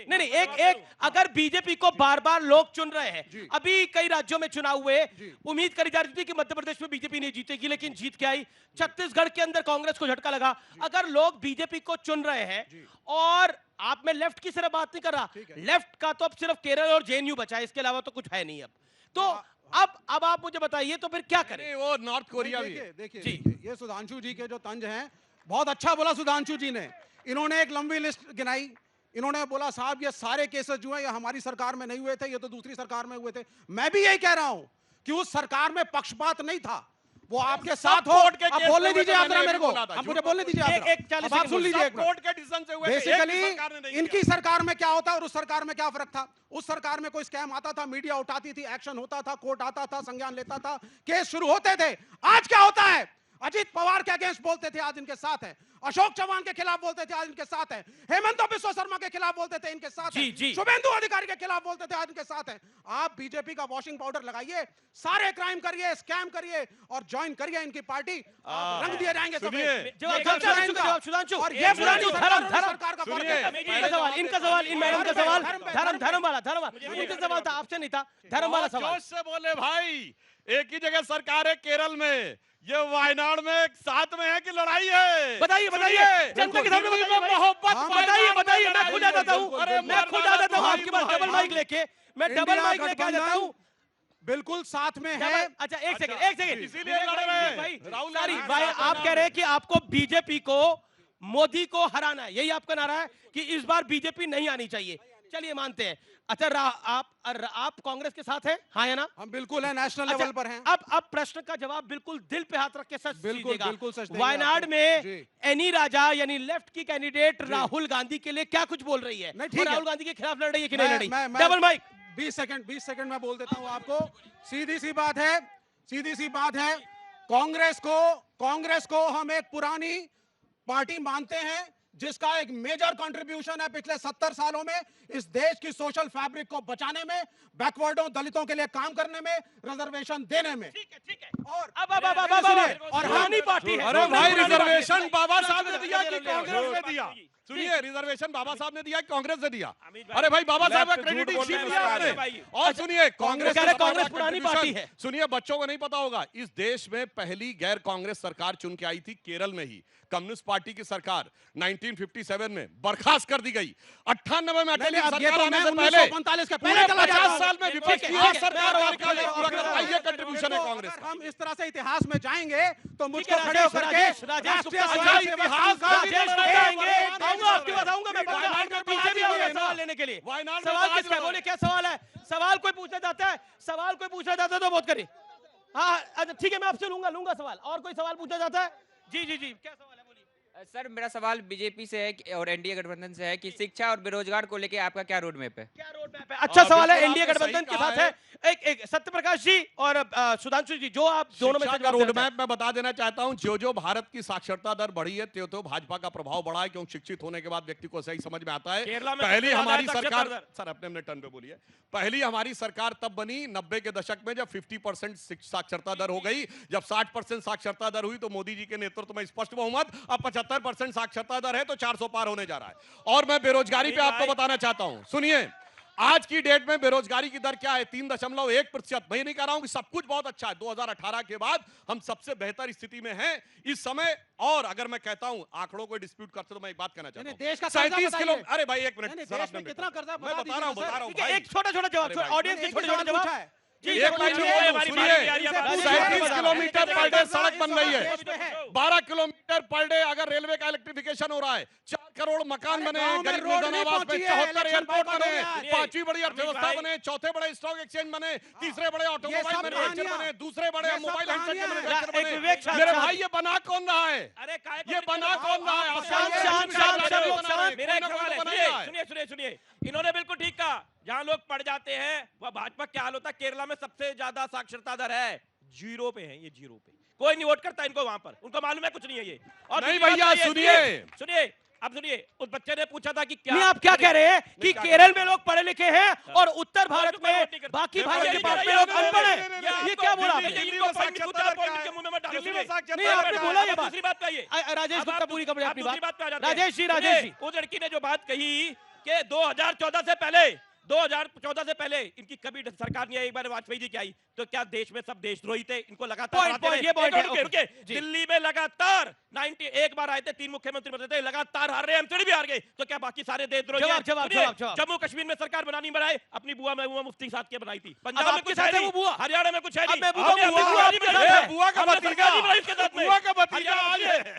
नहीं, एक अगर बीजेपी को बार बार लोग चुन रहे हैं, अभी कई राज्यों में चुनाव हुए, उम्मीद करी जा रही थी कि मध्य प्रदेश में बीजेपी नहीं जीतेगी, लेकिन जीत के आई। छत्तीसगढ़ के अंदर कांग्रेस को झटका लगा। अगर लोग बीजेपी को चुन रहे हैं, और आप, मैं लेफ्ट की सिर्फ बात नहीं कर रहा, लेफ्ट का तो अब सिर्फ केरल और जेएनयू बचा है, इसके अलावा तो कुछ है नहीं अब। तो अब आप मुझे बताइए, तो फिर क्या करें? वो नॉर्थ कोरिया भी देखिए, ये सुधांशु जी के जो तंज हैं, बहुत अच्छा बोला सुधांशु जी ने। इन्होंने एक लंबी लिस्ट गिनाई। इन्होंने बोला साहब ये सारे केसेस जो है ये हमारी सरकार में नहीं हुए थे, ये तो दूसरी सरकार में हुए थे। मैं भी यही कह रहा हूं कि उस सरकार में पक्षपात नहीं था, वो आपके साथ हो। आप बोलने दीजिए आप मेरे को, आप मुझे बोलने दीजिए। आप सुन लीजिए। कोर्ट के डिसीजन से हुए। बेसिकली इनकी सरकार में क्या होता है और उस सरकार में क्या फर्क था? उस सरकार में कोई स्कैम आता था, मीडिया उठाती थी, एक्शन होता था, कोर्ट आता था, संज्ञान लेता था, केस शुरू होते थे। आज क्या होता है? अजीत पवार के अगेंस्ट बोलते थे, आज इनके साथ है। अशोक चौहान के खिलाफ बोलते थे, आज इनके साथ है। हेमंत बिस्वा शर्मा के खिलाफ बोलते थे, इनके साथ है। शुभेंदु अधिकारी के खिलाफ बोलते थे, आज इनके साथ है। आप बीजेपी का वॉशिंग पाउडर लगाइए, सारे क्राइम करिए, स्कैम करिए और ज्वाइन करिए इनकी पार्टी, रंग दिए जाएंगे सब। और ये सरकार का फर्क है। इनका सवाल, इन मैडम का सवाल धर्म वाला इनका सवाल था, आपसे नहीं था। धर्म वाला सवाल। जोश से बोले भाई, एक ही जगह सरकार है केरल में, ये वायनाड में साथ में है कि लड़ाई है? बताइए जनता के सामने बताइए। मैं खुद आ जाता हूँ आपके पास डबल माइक लेके, मैं डबल माइक लेके आ जाता हूँ। बिल्कुल साथ में है। अच्छा, एक सेकंड, इसीलिए लड़ रहे हैं राहुल भाई। आप कह रहे हैं कि आपको बीजेपी को, मोदी को हराना है, यही आपका नारा है कि इस बार बीजेपी नहीं आनी चाहिए। चलिए मानते हैं। अच्छा, आप कांग्रेस के साथ हैं? हाँ या ना? हम बिल्कुल है, नेशनल लेवल पर हैं। अब प्रश्न का जवाब बिल्कुल दिल पे हाथ रख के सच दीजिएगा। बिल्कुल सच। वायनाड में एनी राजा यानी लेफ्ट की कैंडिडेट राहुल गांधी के लिए क्या कुछ बोल रही है? राहुल गांधी के खिलाफ लड़ रही है कि नहीं लड़ रही? Double mic. 20 सेकंड में बोल देता हूं आपको। सीधी सी बात है। कांग्रेस को हम एक पुरानी पार्टी मानते हैं जिसका एक मेजर कंट्रीब्यूशन है पिछले 70 सालों में इस देश की सोशल फैब्रिक को बचाने में, बैकवर्डों दलितों के लिए काम करने में, रिजर्वेशन देने में। ठीक है। और पुरानी पार्टी है। अरे भाई, रिजर्वेशन बाबा साहब ने दिया कि कांग्रेस ने दिया? सुनिए, रिजर्वेशन बाबा साहब ने दिया कि कांग्रेस ने दिया? अरे भाई, बाबा साहब का क्रेडिट शीट दिया आपने। और सुनिए, कांग्रेस पुरानी पार्टी है। सुनिए, बच्चों को नहीं पता होगा, इस देश में पहली गैर कांग्रेस सरकार चुन के आई थी केरल में ही। कम्युनिस्ट पार्टी की सरकार 1957 में बर्खास्त कर दी गई। 98 में अटली सरकार आने से पहले 50 साल में विपक्ष की एक सरकार ये कंट्रीब्यूशन है कांग्रेस का। हम इस तरह से इतिहास में जाएंगे तो मुझको खड़े होकर के सवाल लेने के लिए। सवाल किसका? बोले, क्या सवाल है? सवाल कोई पूछना चाहता है? सवाल कोई पूछना चाहता है तो बहुत करिए। हाँ ठीक है, मैं आपसे लूंगा सवाल। और कोई सवाल पूछना चाहता है? जी, क्या सवाल है? सर, मेरा सवाल बीजेपी से है और एनडीए गठबंधन से है कि शिक्षा और बेरोजगार को लेके आपका क्या रोड मैप है? अच्छा सवाल है। एनडीए गठबंधन के साथ है एक सत्यप्रकाश जी और सुधांशु जी, जो आप दोनों में का रोड मैप मैं बता देना चाहता हूं। जो भारत की साक्षरता दर बढ़ी है, तो भाजपा का प्रभाव बढ़ा है, क्योंकि शिक्षित होने के बाद व्यक्ति को सही समझ में आता है। पहली हमारी सरकार, सर अपने टर्न पे बोलिए, पहली हमारी सरकार तब बनी 90 के दशक में, जब 50% साक्षरता दर हो गई। जब 60% साक्षरता दर हुई तो मोदी जी के नेतृत्व में स्पष्ट बहुमत। अब 75% साक्षरता दर है तो 400 पार होने जा रहा है। और मैं बेरोजगारी पे आपको बताना चाहता हूं। सुनिए, आज की डेट में बेरोजगारी की दर क्या है? 3.1%। मैं नहीं कह रहा हूं कि सब कुछ बहुत अच्छा है। 2018 के बाद हम सबसे बेहतर स्थिति में हैं इस समय। और अगर मैं कहता हूं, आंकड़ों को डिस्प्यूट करते तो मैं एक बात कहना चाहता हूं, देश का 37 किलो। अरे भाई, एक मिनट, कितना कर्जा? मैं बता रहा हूं एक छोटा जवाब, ऑडियंस के छोटे जवाब है। एक लाइन सुनिए, 37 किलोमीटर पर डे सड़क बन रही है। 12 किलोमीटर पर डे अगर रेलवे का इलेक्ट्रिफिकेशन हो रहा है। 4 करोड़ मकान बने हैं गरीब नवाज में, 74 एयरपोर्ट बने हैं, 5वी बड़ी अर्थव्यवस्था बने, 4थे बड़े स्टॉक एक्सचेंज बने, 3रे बड़े ऑटोमोबाइल मैन्युफैक्चर बने, 2रे बड़े मोबाइल हैंडसेट के मैन्युफैक्चर बने। मेरे भाई, ये बना कौन रहा है? ये बना कौन रहा है? सुनिए, इन्होंने बिल्कुल ठीक कहा। जहां लोग पढ़ जाते हैं वह भाजपा क्या हाल होता है? केरला में सबसे ज्यादा साक्षरता दर है, 0 पे है। ये 0 पे, कोई नहीं वोट करता इनको वहां पर। उनको मालूम है कुछ नहीं है ये। और नहीं भैया, सुनिए, अब सुनिए, उस बच्चे ने पूछा था कि क्या आप क्या कह रहे हैं कि केरल में लोग पढ़े लिखे हैं और उत्तर भारत में बाकी भारत के पास में लोग अनपढ़ हैं? ये क्या बोला आपने? आपने बोला ये बात। दूसरी बात पे आइए, राजेश गुप्ता पूरी करें अपनी बात। राजेश जी, उस लड़की ने जो बात कही कि 2014 से पहले इनकी कभी सरकार नहीं आई। एक बार वाजपेयी जी की आई तो क्या देश में सब देशद्रोही थे? इनको लगातार दिल्ली में लगातार 91 बार आए थे, 3 मुख्यमंत्री बने थे, लगातार हार रहे, एमसीडी भी हार गए, तो क्या बाकी सारे देशद्रोही? जम्मू कश्मीर में सरकार बनाए, अपनी बुआ महबूबा मुफ्ती साथ के बनाई थी। पंजाब में कुछ है नहीं, हरियाणा में कुछ है नहीं,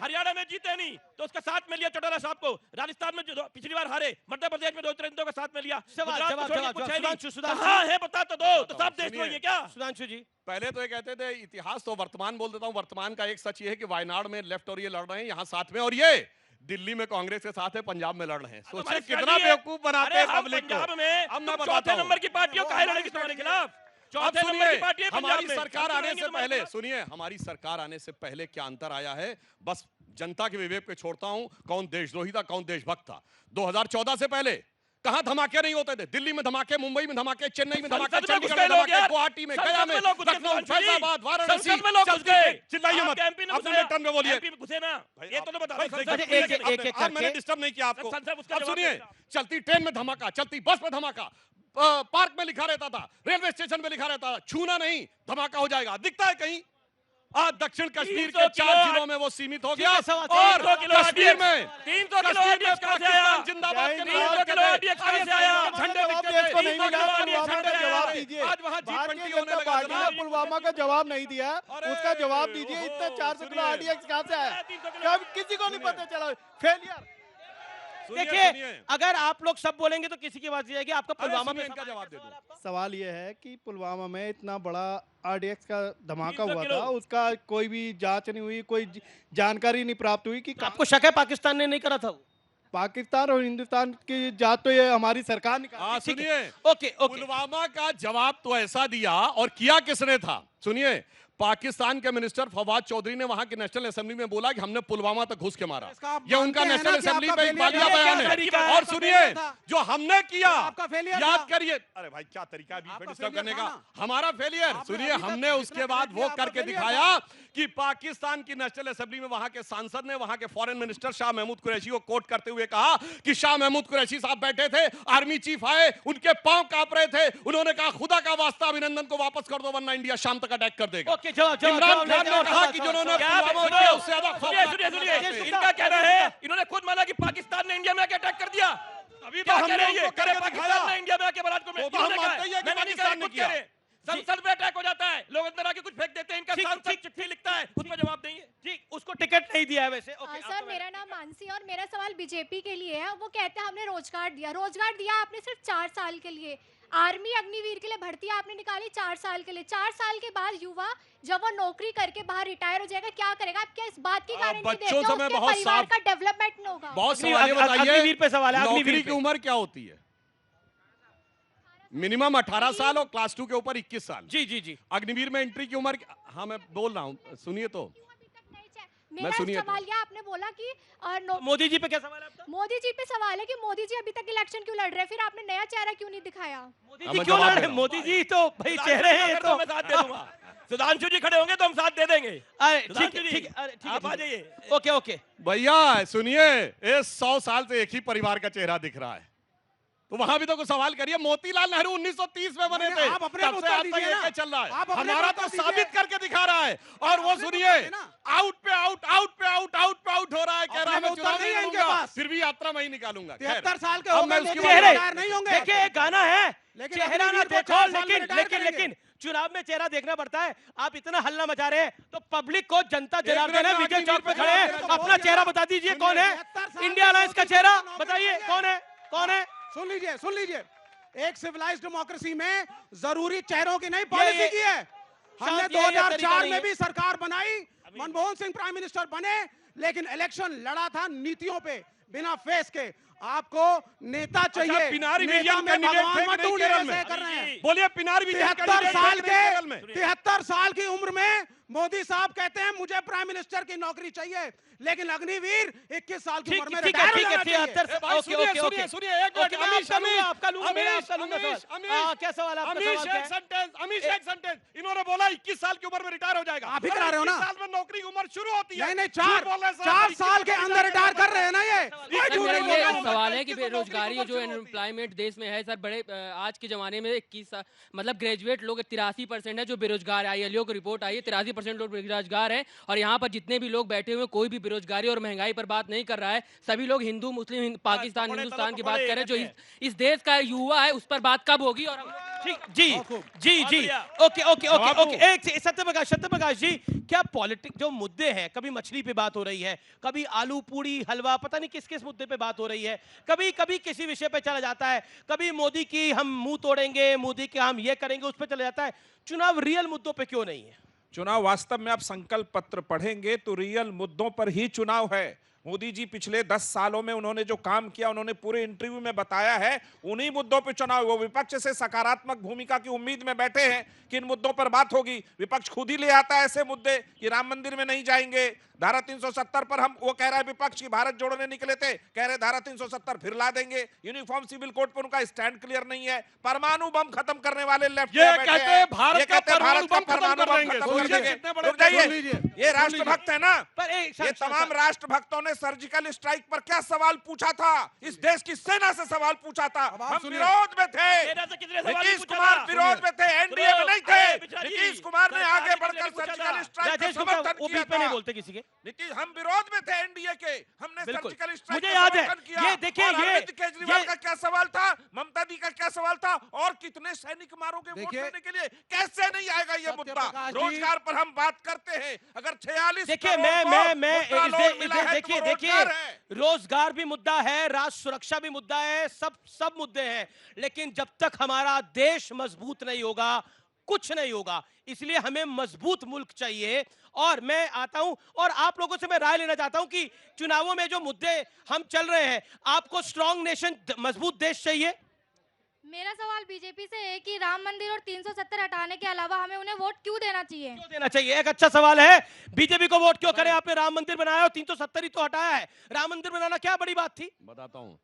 हरियाणा में जीते नहीं तो उसका साथ में लिया चौटाला साहब को। राजस्थान में पिछली बार हारे, मध्य प्रदेश में 2 चरणों का साथ में लिया। है बता तो दो, तो सब देशद्रोही है क्या? सुधांशु जी, पहले तो ये कहते थे इतिहास, तो वर्तमान बोल देता हूं। वर्तमान का एक सच ये है कि वायनाड में लेफ्ट और ये लड़ रहे हैं यहाँ साथ में, और ये दिल्ली में कांग्रेस के साथ है, पंजाब में लड़ रहे हैं। सोचिए कितना बेवकूफ बनाते हैं पब्लिक को। पंजाब में अब मैं बताता हूं, नंबर की पार्टियों का लड़ेगी तुम्हारे खिलाफ। चौथे नंबर की पार्टी है हमारी सरकार आने से पहले। सुनिए, हमारी सरकार आने से पहले क्या अंतर आया है, बस जनता के विवेक पे छोड़ता हूं। कौन देशद्रोही था, कौन देशभक्त था? 2014 से पहले कहां धमाके नहीं होते थे? दिल्ली में धमाके, मुंबई में धमाके, चेन्नई में धमाके, चंडीगढ़ में धमाके, गुवाहाटी में, गया में, लखनऊ, फैसलाबाद, वाराणसी, चिल्लाइए मत। अपने टर्न में बोलिए। ये तो बता, मैंने डिस्टर्ब नहीं किया आपको। अब सुनिए, चलती ट्रेन में धमाका, चलती बस में धमाका, पार्क में लिखा रहता था, रेलवे स्टेशन में लिखा रहता था, छूना नहीं धमाका हो जाएगा। दिखता है कहीं? आज दक्षिण कश्मीर के 4 जिलों में वो सीमित हो गया, और कश्मीर में 300 किलो पाकिस्तान जिंदाबाद के आज वहाँ G20 होने लगा। पुलवामा का जवाब नहीं दिया, उसका जवाब दीजिए। इतना 400 किलो RDX कहां से आया? कब किसी को नहीं पता चला? फेलियर। देखिए, अगर आप लोग सब बोलेंगे तो किसी की बात जाएगी। आपका पुलवामा में इनका जवाब दे दो। सवाल यह है कि पुलवामा में इतना बड़ा RDX का धमाका हुआ था, उसका कोई भी जांच नहीं हुई, कोई जानकारी नहीं प्राप्त हुई कि आपको शक है पाकिस्तान ने नहीं करा था? पाकिस्तान और हिंदुस्तान की जांच तो ये हमारी सरकार ने। सुनिए, पुलवामा का जवाब तो ऐसा दिया, और किया किसने था? सुनिए, पाकिस्तान के मिनिस्टर फवाद चौधरी ने वहां की नेशनल असेंबली में बोला कि हमने पुलवामा तक घुस के मारा। ये उनका नेशनल असेंबली में इकबालिया बयान है। और सुनिए, जो हमने किया, याद करिए। अरे भाई क्या तरीका है डिस्टर्ब करने का, हमारा फेलियर। सुनिए, हमने उसके बाद वो करके दिखाया कि पाकिस्तान की नेशनल असेंबली में वहां के सांसद ने वहां के फॉरेन मिनिस्टर शाह महमूद कुरैशी को कोट करते हुए कहा कि शाह महमूद कुरैशी साहब बैठे थे, आर्मी चीफ आए, उनके पांव कांप रहे थे, उन्होंने कहा खुदा का वास्ता अभिनंदन को वापस कर दो वरना इंडिया शाम तक अटैक कर देगा। इमरान खान ने कहा कि जिन्होंने उससे ज्यादा, इनका कहना है, इन्होंने खुद माना कि पाकिस्तान ने इंडिया में आके अटैक कर दिया। अभी तो हमने ये करे पाकिस्तान ने इंडिया में आके भारत को पाकिस्तान ने किया। संसद में अटैक हो जाता है, लोग अंदर आके कुछ फेंक देते हैं, इनका सांसद चिट्ठी लिखता है, उसका जवाब देंगे। ठीक, उसको टिकट नहीं दिया है वैसे। सर, मेरा नाम मानसी और मेरा सवाल बीजेपी के लिए है। वो कहते हैं हमने रोजगार दिया आपने सिर्फ 4 साल के लिए। आर्मी अग्निवीर के लिए भर्ती आपने निकाली 4 साल के लिए। 4 साल के बाद युवा जब वो नौकरी करके बाहर रिटायर हो जाएगा, क्या करेगा? आप क्या इस बात की गारंटी देते हो उसके परिवार का डेवलपमेंट नहीं होगा? बहुत सवाल बताइए, अग्निवीर पे सवाल है। नौकरी की उम्र क्या होती है? मिनिमम 18 साल और क्लास 2 के ऊपर 21 साल। जी जी जी। अग्निवीर में एंट्री की उम्र, हाँ मैं बोल रहा हूँ, सुनिए तो। मेरा सवाल यह, आपने बोला कि मोदी जी पे क्या सवाल है आपका? मोदी जी पे सवाल है कि मोदी जी अभी तक इलेक्शन क्यों लड़ रहे हैं, फिर आपने नया चेहरा क्यों नहीं दिखाया? मोदी जी क्यों लड़ रहे हैं? मोदी जी तो भाई चेहरे हैं, तो मैं साथ दे दूंगा। सुधांशु जी खड़े होंगे तो हम साथ दे देंगे। ठीक है, आप आ जाइए। ओके ओके भैया सुनिए, 100 साल से एक ही परिवार का चेहरा दिख रहा है, तो वहां भी तो कुछ सवाल करिए। मोतीलाल नेहरू 1930 में बने थे, आप अपने तब से आज तक एक चल रहा है, हमारा तो साबित करके दिखा रहा है। और वो सुनिए, आउट पे आउट, आउट पे आउट, आउट पे आउट हो रहा है, कह रहा है मैं चुनाव नहीं लड़ूंगा, फिर भी यात्रा मैं ही निकालूंगा। 73 साल के हो गए, नहीं होंगे। देखिए एक गाना है, चेहरा ना देखो लेकिन चुनाव में चेहरा देखना पड़ता है। आप इतना हल्ला मचा रहे हैं तो पब्लिक को, जनता जनार्दन है, विजय चौक पे खड़े हैं, अपना चेहरा बता दीजिए कौन है? इंडिया अलायंस का चेहरा बताइए कौन है? कौन है? सुन लीजिए, एक सिविलाइज्ड डेमोक्रेसी में जरूरी चेहरों की नहीं पॉलिसी की है। हमने 2004 में भी सरकार बनाई, मनमोहन सिंह प्राइम मिनिस्टर बने, लेकिन इलेक्शन लड़ा था नीतियों पे, बिना फेस के। आपको नेता चाहिए, पिनारी नेता में भगवान मत ढूंढिए ऐसे कर रहे हैं। बोलिए पिनारी 73 साल की उम्र में मोदी साहब कहते हैं मुझे प्राइम मिनिस्टर की नौकरी चाहिए, लेकिन अग्निवीर 21 साल की उम्र में रिटायर हो जाना चाहिए। क्या सवाल है? एक सेंटेंस। इन्होंने बोला 21 साल की उम्र में रिटायर हो जाएगा। आप ही करा रहे हो ना? 21 साल में नौकरी की उम्र शुरू होती है। नहीं, 4 साल के अंदर रिटायर कर रहे हैं ना ये। सवाल है कि बेरोजगारी जो एम्प्लॉयमेंट देश में है सर, बड़े आज के जमाने में 21 मतलब ग्रेजुएट लोग 83% है जो बेरोजगार है। ILO की रिपोर्ट आई है, 83% लोग बेरोजगार हैं। और यहाँ पर जितने भी लोग बैठे हुए, कोई भी बेरोजगारी और महंगाई पर बात नहीं कर रहा है। सभी लोग हिंदू, मुस्लिम, पाकिस्तान, हिंदुस्तान की बात कर रहे हैं। जो इस देश का युवा है उस पर बात कब होगी? और जी ओके एक सत्यप्रकाश जी, क्या पॉलिटिक्स जो मुद्दे हैं, कभी मछली पे बात हो रही है, कभी आलू पूड़ी हलवा, पता नहीं किस किस मुद्दे पे बात हो रही है, कभी किसी विषय पे चला जाता है, कभी मोदी की हम मुंह तोड़ेंगे, मोदी के हम ये करेंगे, उस पे चला जाता है। चुनाव रियल मुद्दों पे क्यों नहीं है? चुनाव वास्तव में आप संकल्प पत्र पढ़ेंगे तो रियल मुद्दों पर ही चुनाव है। मोदी जी पिछले 10 सालों में उन्होंने जो काम किया, उन्होंने पूरे इंटरव्यू में बताया है, उन्हीं मुद्दों पर चुनाव। वो विपक्ष से सकारात्मक भूमिका की उम्मीद में बैठे हैं कि इन मुद्दों पर बात होगी। विपक्ष खुद ही ले आता है ऐसे मुद्दे कि राम मंदिर में नहीं जाएंगे, धारा 370 पर हम, वो कह रहा है विपक्ष की भारत जोड़ने निकले थे, कह रहे धारा 370 फिर ला देंगे। यूनिफॉर्म सिविल कोड पर उनका स्टैंड क्लियर नहीं है। परमाणु बम खत्म करने वाले लेफ्ट ये कहते हैं भारत का परमाणु बम खत्म कर देंगे। ये राष्ट्रभक्त है ना? ये तमाम राष्ट्रभक्तों ने सर्जिकल स्ट्राइक पर क्या सवाल पूछा था? इस देश की सेना से सवाल पूछा था। हम विरोध में थे, नीतीश कुमार विरोध में थे, एनडीए में नहीं थे। नीतीश कुमार ने आगे बढ़कर सर्जिकल स्ट्राइक का समर्थन किया था। नहीं बोलते किसी के, नीतीश, हम विरोध में थे एनडीए के, हमने सर्जिकल स्ट्राइक मुझे याद है। ये देखिए, ये केजरीवाल का क्या सवाल था, ममता दी का क्या सवाल था, और कितने सैनिक मारोगे वोट देने के लिए? कैसे नहीं आएगा ये मुद्दा? रोजगार पर हम बात करते हैं, अगर 46 देखिए देखिए रोजगार भी मुद्दा है, राष्ट्र सुरक्षा भी मुद्दा है, सब मुद्दे हैं, लेकिन जब तक हमारा देश मजबूत नहीं होगा कुछ नहीं होगा। इसलिए हमें मजबूत मुल्क चाहिए। और मैं आता हूं और आप लोगों से मैं राय लेना चाहता हूं कि चुनावों में जो मुद्दे हम चल रहे हैं, आपको स्ट्रांग नेशन, मजबूत देश चाहिए? मेरा सवाल बीजेपी से है कि राम मंदिर और 370 हटाने के अलावा हमें उन्हें वोट क्यों देना चाहिए? क्यों देना चाहिए, एक अच्छा सवाल है। बीजेपी को वोट क्यों करें? आपने राम मंदिर बनाया और 370 ही तो हटाया है। राम मंदिर बनाना क्या बड़ी बात थी? बताता हूं,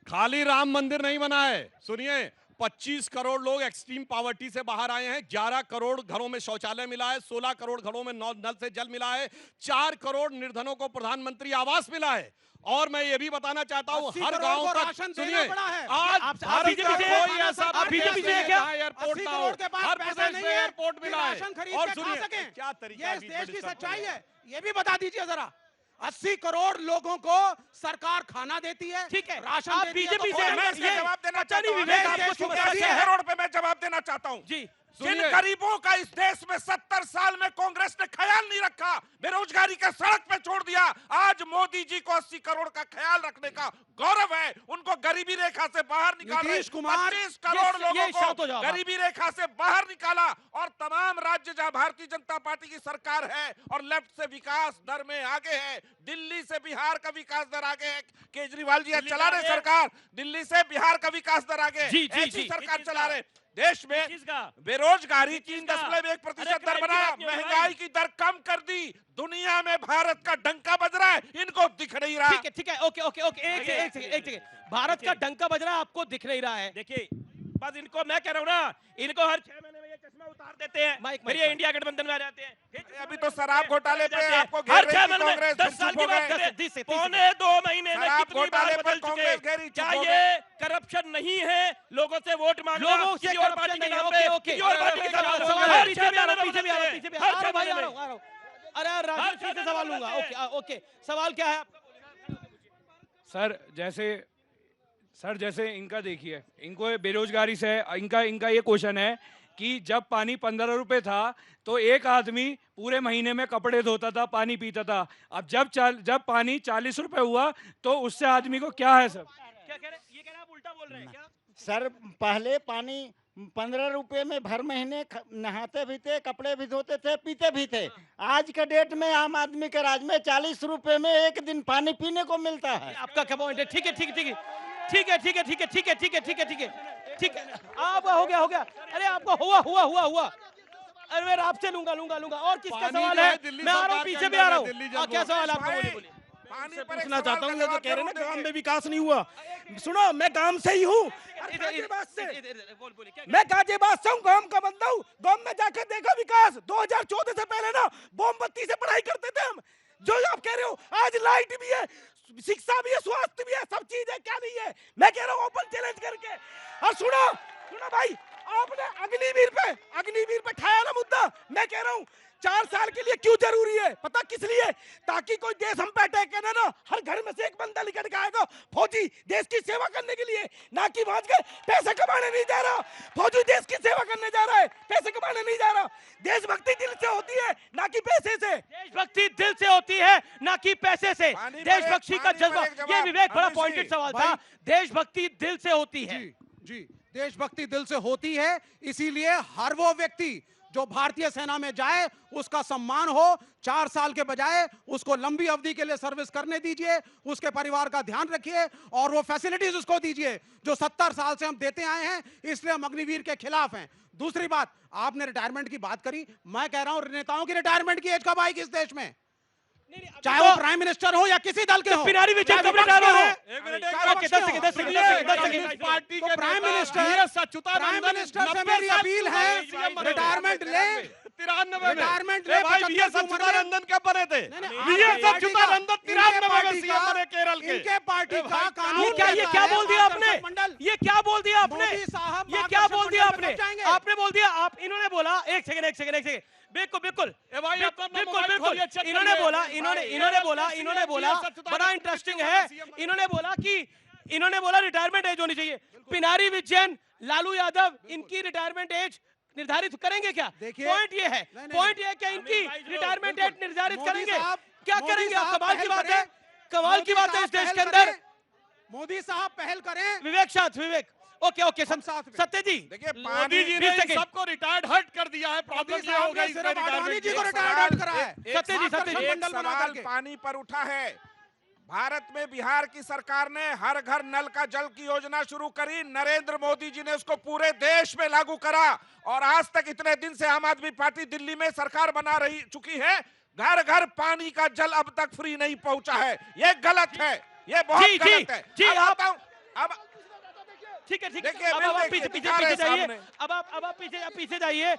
खाली राम मंदिर नहीं बना है, सुनिए, 25 करोड़ लोग एक्सट्रीम पॉवर्टी से बाहर आए हैं, 11 करोड़ घरों में शौचालय मिला है, 16 करोड़ घरों में नल से जल मिला है, 4 करोड़ निर्धनों को प्रधानमंत्री आवास मिला है। और मैं ये भी बताना चाहता हूं, हर गांव तक, सुनिए, आज भारत का कोई ऐसा बीजेपी से क्या एयरपोर्ट ना हो, हर प्रदेश में एयरपोर्ट मिला है। और सुनिए, क्या तरीका ये इस देश की सच्चाई है, ये भी बता दीजिए जरा। 80 करोड़ लोगों को सरकार खाना देती है, ठीक है, राशन आप देती है, बीजेपी तो से मैं मैं जवाब देना चाहता हूं। विवेक आपको करोड़ पे मैं जवाब देना चाहता हूं जी। जिन गरीबों का इस देश में 70 साल में कांग्रेस ने ख्याल नहीं रखा, बेरोजगारी का सड़क पे छोड़ दिया, आज मोदी जी को 80 करोड़ का ख्याल रखने का गौरव है। उनको गरीबी रेखा से बाहर निकाल, 25 करोड़ लोगों को गरीबी रेखा से बाहर निकाला। और तमाम राज्य जहां भारतीय जनता पार्टी की सरकार है और लेफ्ट से विकास दर में आगे है, दिल्ली से बिहार का विकास दर आगे है, केजरीवाल जी चला रहे सरकार, दिल्ली से बिहार का विकास दर आगे, ऐसी सरकार चला रहे। देश में बेरोजगारी 3.1% दर बनाया, महंगाई की दर कम कर दी, दुनिया में भारत का डंका बज रहा है, इनको दिख नहीं रहा। ठीक है, ओके ओके ओके, एक सेकंड, भारत का डंका बज रहा है, आपको दिख नहीं रहा है। देखिए, बस इनको मैं कह रहा हूँ ना, इनको हर 6 महीने में ये चश्मा उतार देते हैं, फिर ये इंडिया गठबंधन में आ जाते हैं। अभी तो शराब घोटाले पे आपको हर 6 महीने में 10 साल की बात करें, पौने 2 महीने में कितनी बार बदल चुके। क्या ये करप्शन नहीं है? लोगों से वोट मांगना, लोगों से और पार्टी के नाम पे, ओके, और पार्टी के नाम पे, अरे राजनीति से सवाल लूंगा। ओके, सवाल क्या है आपका? सर जैसे इनका देखिए, इनको बेरोजगारी से इनका ये क्वेश्चन है कि जब पानी 15 रुपए था तो एक आदमी पूरे महीने में कपड़े धोता था, पानी पीता था। अब जब पानी 40 रुपए हुआ तो उससे आदमी को क्या है? सर क्या कह रहे हैं? ये कह रहे हैं, आप उल्टा बोल रहे हैं क्या? सर पहले पानी 15 रुपए में भर महीने नहाते भी थे, कपड़े भी धोते थे, पीते भी थे। आज के डेट में आम आदमी के राज में 40 रुपए में एक दिन पानी पीने को मिलता है। आपका क्या पॉइंट है? ठीक है, आप हो गया। अरे आपको हुआ। अरे मैं आपसे लूंगा। और किसका सवाल है? मैं आ रहा हूँ, पीछे भी आ रहा हूँ। क्या सवाल आपको? बोलिए। पूछना चाहता हूँ, ये जो कह रहे हैं ना गांव में विकास नहीं हुआ, सुनो, मैं गांव से ही हूँ, मैं गाजियाबाद से हूँ, गांव का बंदा हूँ। गांव में जाकर देखा विकास। 2014 से पहले ना मोमबत्ती से पढ़ाई करते थे हम, जो आप कह रहे हो। आज लाइट भी है, शिक्षा भी है, स्वास्थ्य भी है, सब चीज है, क्या नहीं है? मैं कह रहा हूँ ओपन चैलेंज करके। और सुनो भाई, आपने अग्निवीर पे ठाया ना मुद्दा। मैं कह रहा हूँ 4 साल के लिए क्यों जरूरी है? पता किस लिए? ताकि कोई देश हम पे अटैक करे ना, हर घर में से एक बंदा निकल के आएगा फौजी, देश की सेवा करने के लिए, ना कि भाज के पैसे कमाने नहीं जा रहा। फौजी देश की सेवा करने जा रहा है, पैसे कमाने नहीं जा रहा। देशभक्ति दिल से होती है, ना कि पैसे से। देशभक्ति दिल से होती है, ना कि पैसे से। देशभक्ति का जज्बा, ये विवेक बड़ा पॉइंटेड सवाल था। देशभक्ति दिल से होती है। जी, देशभक्ति दिल से होती है, इसीलिए हर वो व्यक्ति जो भारतीय सेना में जाए उसका सम्मान हो। 4 साल के बजाय उसको लंबी अवधि के लिए सर्विस करने दीजिए, उसके परिवार का ध्यान रखिए और वो फैसिलिटीज उसको दीजिए जो 70 साल से हम देते आए हैं। इसलिए हम अग्निवीर के खिलाफ हैं। दूसरी बात, आपने रिटायरमेंट की बात करी, मैं कह रहा हूं नेताओं की रिटायरमेंट की एज कब आएगी इस देश में? चाहे वो प्राइम मिनिस्टर हो या किसी दल के हो। पिनारी विजय कब रिटायर हो? प्राइम मिनिस्टर से मेरी अपील है, रिटायरमेंट ले। 93 रिटायरमेंट ले भाई। वी एस अच्युतानंदन कब बने थे? वी एस अच्युतानंदन 93 में सीएम बने केरल के। इनके पार्टी का कानून। ये क्या बोल दिया आपने? ये क्या बोल दिया आपने? ये क्या बोल दिया आपने? आपने बोल दिया, आप इन्होंने बोला, एक सेकंड, बिल्कुल इन्होंने बोला बड़ा इंटरेस्टिंग है। इन्होंने बोला रिटायरमेंट एज होनी चाहिए। पिनारी विजयन, लालू यादव, इनकी रिटायरमेंट एज निर्धारित करेंगे क्या? पॉइंट ये है कि इनकी रिटायरमेंट एज निर्धारित करेंगे। क्या करेंगे आप? कमाल की बात है इस देश के अंदर। मोदी साहब पहल करें। विवेक ओके सत्य जी, देखिए मोदी जी ने सबको रिटायर्ड हट कर दिया है। प्रॉब्लम ये हो गई जी को रिटायर्ड हट करा है। सत्य जी, सवाल पानी पर उठा है। भारत में बिहार की सरकार ने हर घर नल का जल की योजना शुरू करी। नरेंद्र मोदी जी ने उसको पूरे देश में लागू करा और आज तक इतने दिन से आम आदमी पार्टी दिल्ली में सरकार बना रही चुकी है, घर घर पानी का जल अब तक फ्री नहीं पहुंचा है। ये गलत है, ये बहुत गलत है। जी अब ठीक है देखिए, अब आप पीछे जाइए, अब आप पीछे जाइए।